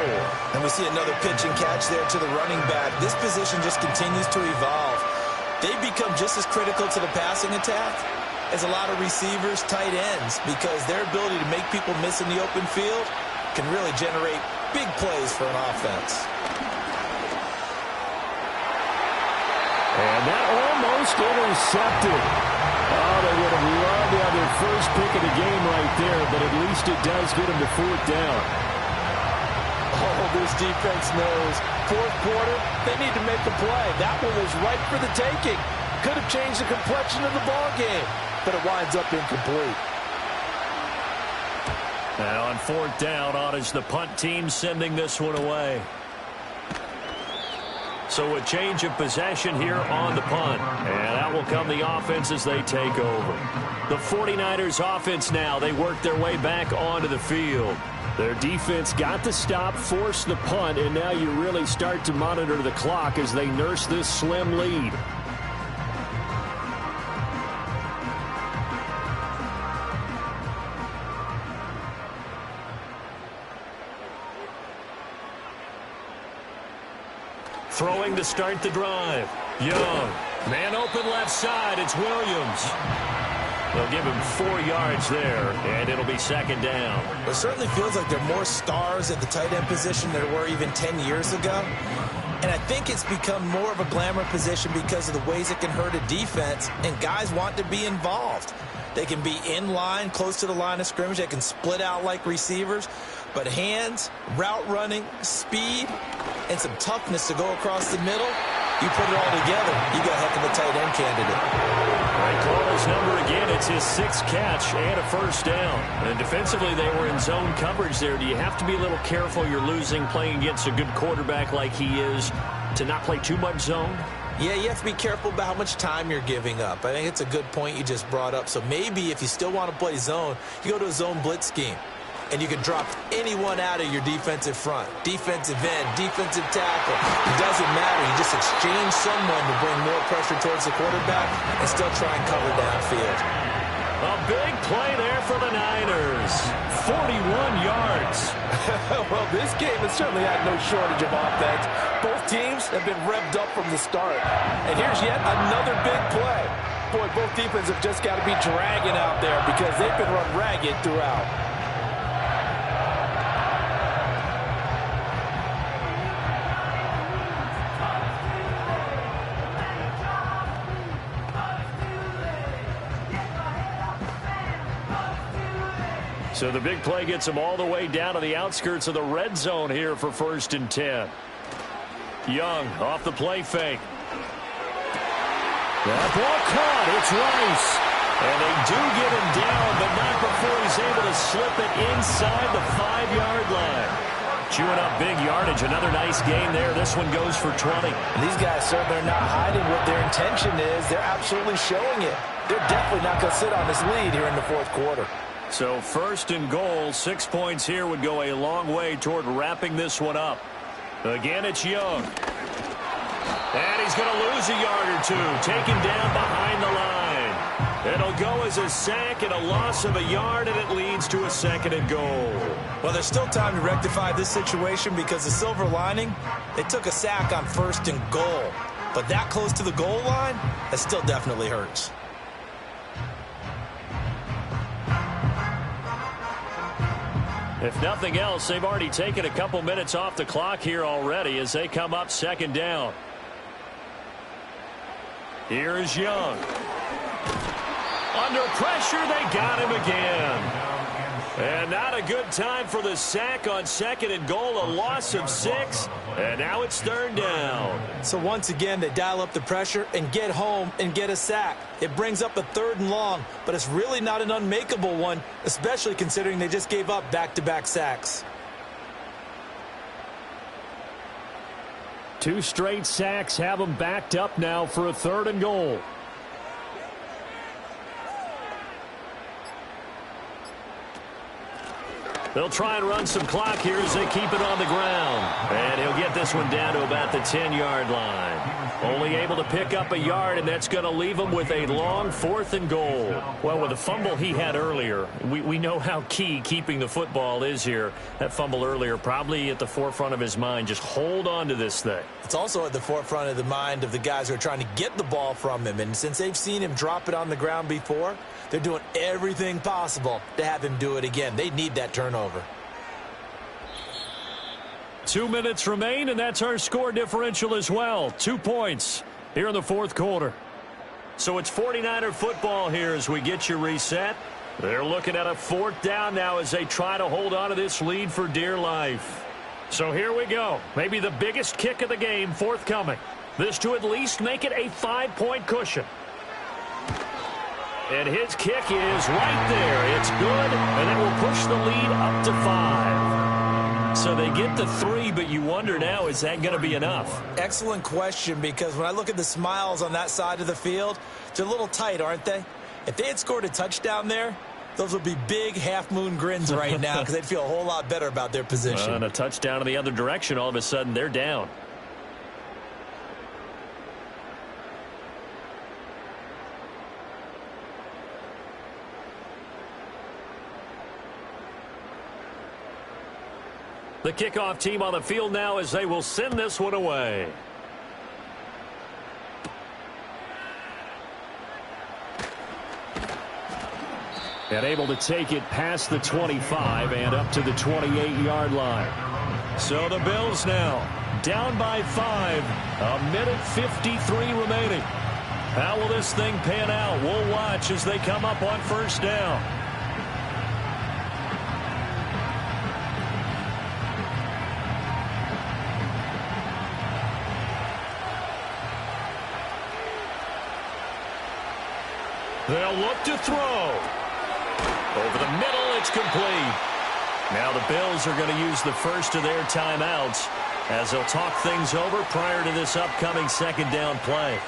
And we see another pitch and catch there to the running back. This position just continues to evolve. They become just as critical to the passing attack as a lot of receivers, tight ends, because their ability to make people miss in the open field can really generate big plays for an offense. And that almost intercepted. Oh, they would have loved to have their first pick of the game right there, but at least it does get them to 4th down. Oh, this defense knows. 4th quarter, they need to make a play. That one was right for the taking. Could have changed the complexion of the ball game, but it winds up incomplete. Now on 4th down, on is the punt team sending this one away. So a change of possession here on the punt. And out will come the offense as they take over. The 49ers offense now, they work their way back onto the field. Their defense got the stop, forced the punt, and now you really start to monitor the clock as they nurse this slim lead. Throwing to start the drive. Young. Man open left side. It's Williams. They'll give him 4 yards there, and it'll be second down. It certainly feels like there are more stars at the tight end position than there were even 10 years ago. And I think it's become more of a glamour position because of the ways it can hurt a defense, and guys want to be involved. They can be in line, close to the line of scrimmage. They can split out like receivers. But hands, route running, speed, and some toughness to go across the middle, you put it all together, you got a heck of a tight end candidate. Right, call his number again. It's his 6th catch and a first down. And defensively, they were in zone coverage there. Do you have to be a little careful? You're losing playing against a good quarterback like he is to not play too much zone? Yeah, you have to be careful about how much time you're giving up. I think it's a good point you just brought up. So maybe if you still want to play zone, you go to a zone blitz scheme. And you can drop anyone out of your defensive front. Defensive end, defensive tackle. It doesn't matter. You just exchange someone to bring more pressure towards the quarterback and still try and cover downfield. A big play there for the Niners. 41 yards. Well, this game has certainly had no shortage of offense. Both teams have been revved up from the start. And here's yet another big play. Boy, both defenses have just got to be dragging out there because they've been run ragged throughout. So the big play gets him all the way down to the outskirts of the red zone here for 1st and 10. Young off the play fake. That ball caught. It's Rice. And they do get him down, but not before he's able to slip it inside the 5-yard line. Chewing up big yardage. Another nice game there. This one goes for 20. And these guys certainly are not hiding what their intention is. They're absolutely showing it. They're definitely not going to sit on this lead here in the 4th quarter. So 1st and goal, 6 points here would go a long way toward wrapping this one up. Again, it's Young. And he's going to lose a yard or two, taken down behind the line. It'll go as a sack and a loss of a yard, and it leads to a 2nd and goal. Well, there's still time to rectify this situation because the silver lining, they took a sack on 1st and goal. But that close to the goal line, that still definitely hurts. If nothing else, they've already taken a couple minutes off the clock here already as they come up 2nd down. Here's Young. Under pressure, they got him again. And not a good time for the sack on 2nd and goal, a loss of 6, and now it's 3rd down. So once again, they dial up the pressure and get home and get a sack. It brings up a 3rd and long, but it's really not an unmakeable one, especially considering they just gave up back-to-back sacks. 2 straight sacks have them backed up now for a 3rd and goal. They'll try and run some clock here as they keep it on the ground. And he'll get this one down to about the 10-yard line. Only able to pick up a yard, and that's going to leave him with a long 4th and goal. Well, with the fumble he had earlier, we know how key keeping the football is here. That fumble earlier probably at the forefront of his mind. Just hold on to this thing. It's also at the forefront of the mind of the guys who are trying to get the ball from him. And since they've seen him drop it on the ground before, they're doing everything possible to have him do it again. They need that turnover. 2 minutes remain, and that's our score differential as well. 2 points here in the 4th quarter. So it's 49er football here as we get you reset. They're looking at a 4th down now as they try to hold on to this lead for dear life. So here we go. Maybe the biggest kick of the game forthcoming. This to at least make it a 5-point cushion. And his kick is right there. It's good, and it will push the lead up to 5. So they get the 3, but you wonder now, is that going to be enough? Excellent question, because when I look at the smiles on that side of the field, they're a little tight, aren't they? If they had scored a touchdown there, those would be big half-moon grins right now because they'd feel a whole lot better about their position. And a touchdown in the other direction, all of a sudden they're down. The kickoff team on the field now as they will send this one away. and able to take it past the 25 and up to the 28-yard line. So the Bills now down by 5, a minute 53 remaining. How will this thing pan out? We'll watch as they come up on first down. They'll look to throw. Over the middle, it's complete. Now the Bills are going to use the first of their timeouts as they'll talk things over prior to this upcoming second down play.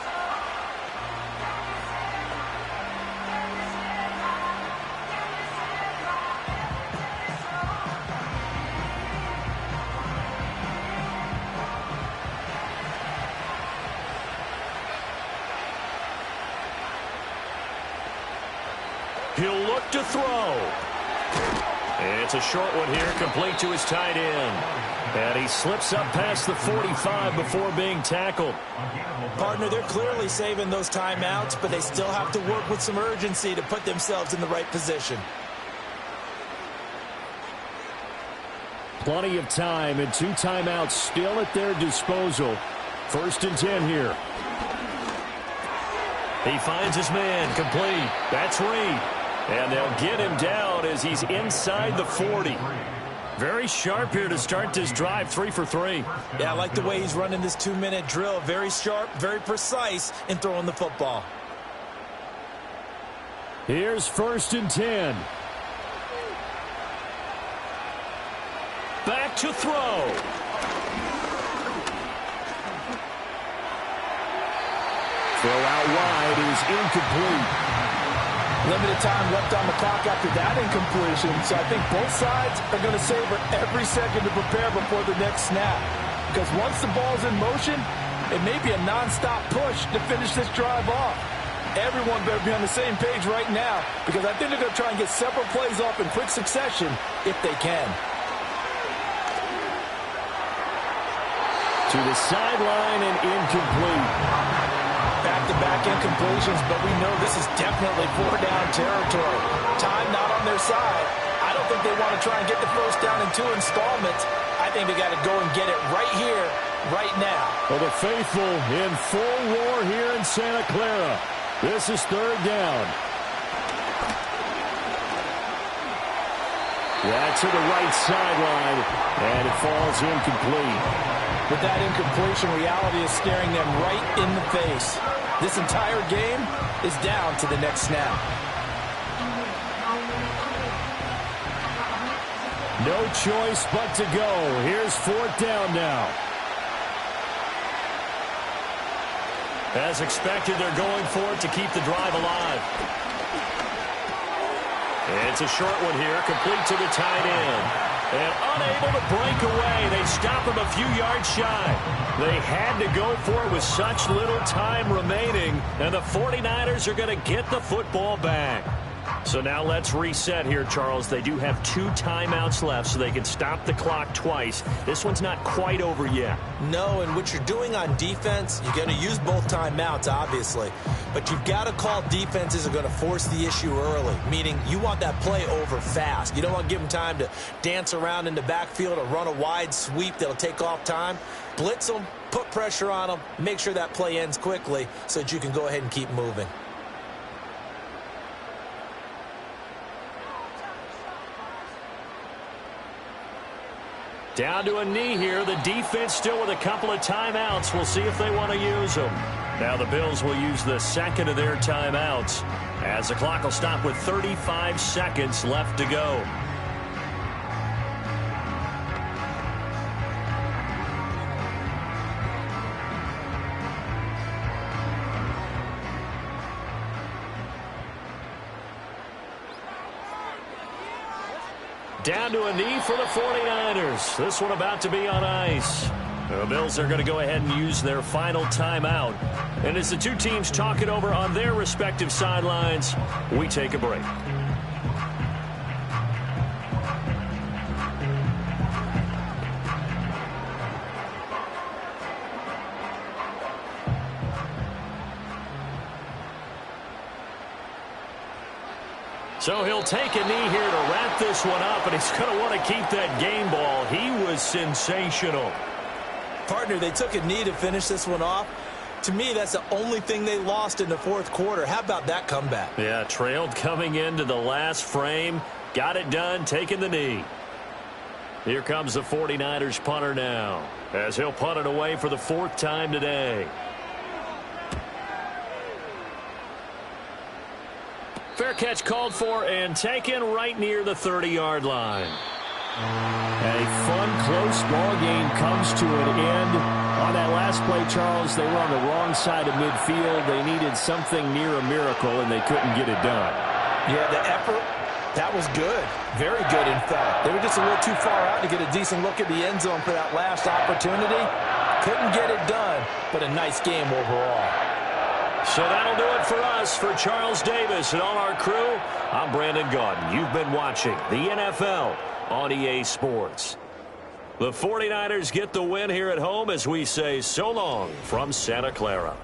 He'll look to throw. It's a short one here, complete to his tight end. And he slips up past the 45 before being tackled. Partner, they're clearly saving those timeouts, but they still have to work with some urgency to put themselves in the right position. Plenty of time and 2 timeouts still at their disposal. 1st and 10 here. He finds his man, complete. That's Reed. And they'll get him down as he's inside the 40. Very sharp here to start this drive, 3 for 3. Yeah, I like the way he's running this 2-minute drill. Very sharp, very precise in throwing the football. Here's 1st and 10. Back to throw. Throw out wide is incomplete. Limited time left on the clock after that incompletion, so I think both sides are going to savor every second to prepare before the next snap. Because once the ball's in motion, it may be a nonstop push to finish this drive off. Everyone better be on the same page right now, because I think they're going to try and get several plays off in quick succession if they can. To the sideline and incomplete. Back-to-back incompletions, but we know this is definitely 4-down territory. Time not on their side. I don't think they want to try and get the first down in 2 installments. I think they got to go and get it right here, right now. Well, the faithful in full roar here in Santa Clara. This is 3rd down. That's to the right sideline, and it falls incomplete. With that incompletion, reality is staring them right in the face. This entire game is down to the next snap. No choice but to go. Here's 4th down now. As expected, they're going for it to keep the drive alive. It's a short one here, complete to the tight end. And unable to break away. They stop him a few yards shy. They had to go for it with such little time remaining. And the 49ers are going to get the football back. So now let's reset here, Charles. They do have 2 timeouts left, so they can stop the clock twice. This one's not quite over yet. No, and what you're doing on defense, you're going to use both timeouts, obviously. But you've got to call defenses that are going to force the issue early, meaning you want that play over fast. You don't want to give them time to dance around in the backfield or run a wide sweep that'll take off time. Blitz them, put pressure on them, make sure that play ends quickly so that you can go ahead and keep moving. Down to a knee here. The defense still with a couple of timeouts. We'll see if they want to use them. Now the Bills will use the second of their timeouts as the clock will stop with 35 seconds left to go. Down to a knee for the 49ers. This one about to be on ice. The Bills are going to go ahead and use their final timeout. And as the 2 teams talk it over on their respective sidelines, we take a break. So he'll take a knee here to wrap this one up, and he's going to want to keep that game ball. He was sensational. Partner, they took a knee to finish this one off. To me, that's the only thing they lost in the fourth quarter. How about that comeback? Yeah, trailed coming into the last frame. Got it done, taking the knee. Here comes the 49ers punter now, as he'll punt it away for the fourth time today. Fair catch called for and taken right near the 30-yard line. A fun, close ball game comes to an end. On that last play, Charles, they were on the wrong side of midfield. They needed something near a miracle, and they couldn't get it done. Yeah, the effort, that was good. Very good, in fact. They were just a little too far out to get a decent look at the end zone for that last opportunity. Couldn't get it done, but a nice game overall. So that'll do it for us. For Charles Davis and all our crew, I'm Brandon Gaudin. You've been watching the NFL on EA Sports. The 49ers get the win here at home as we say so long from Santa Clara.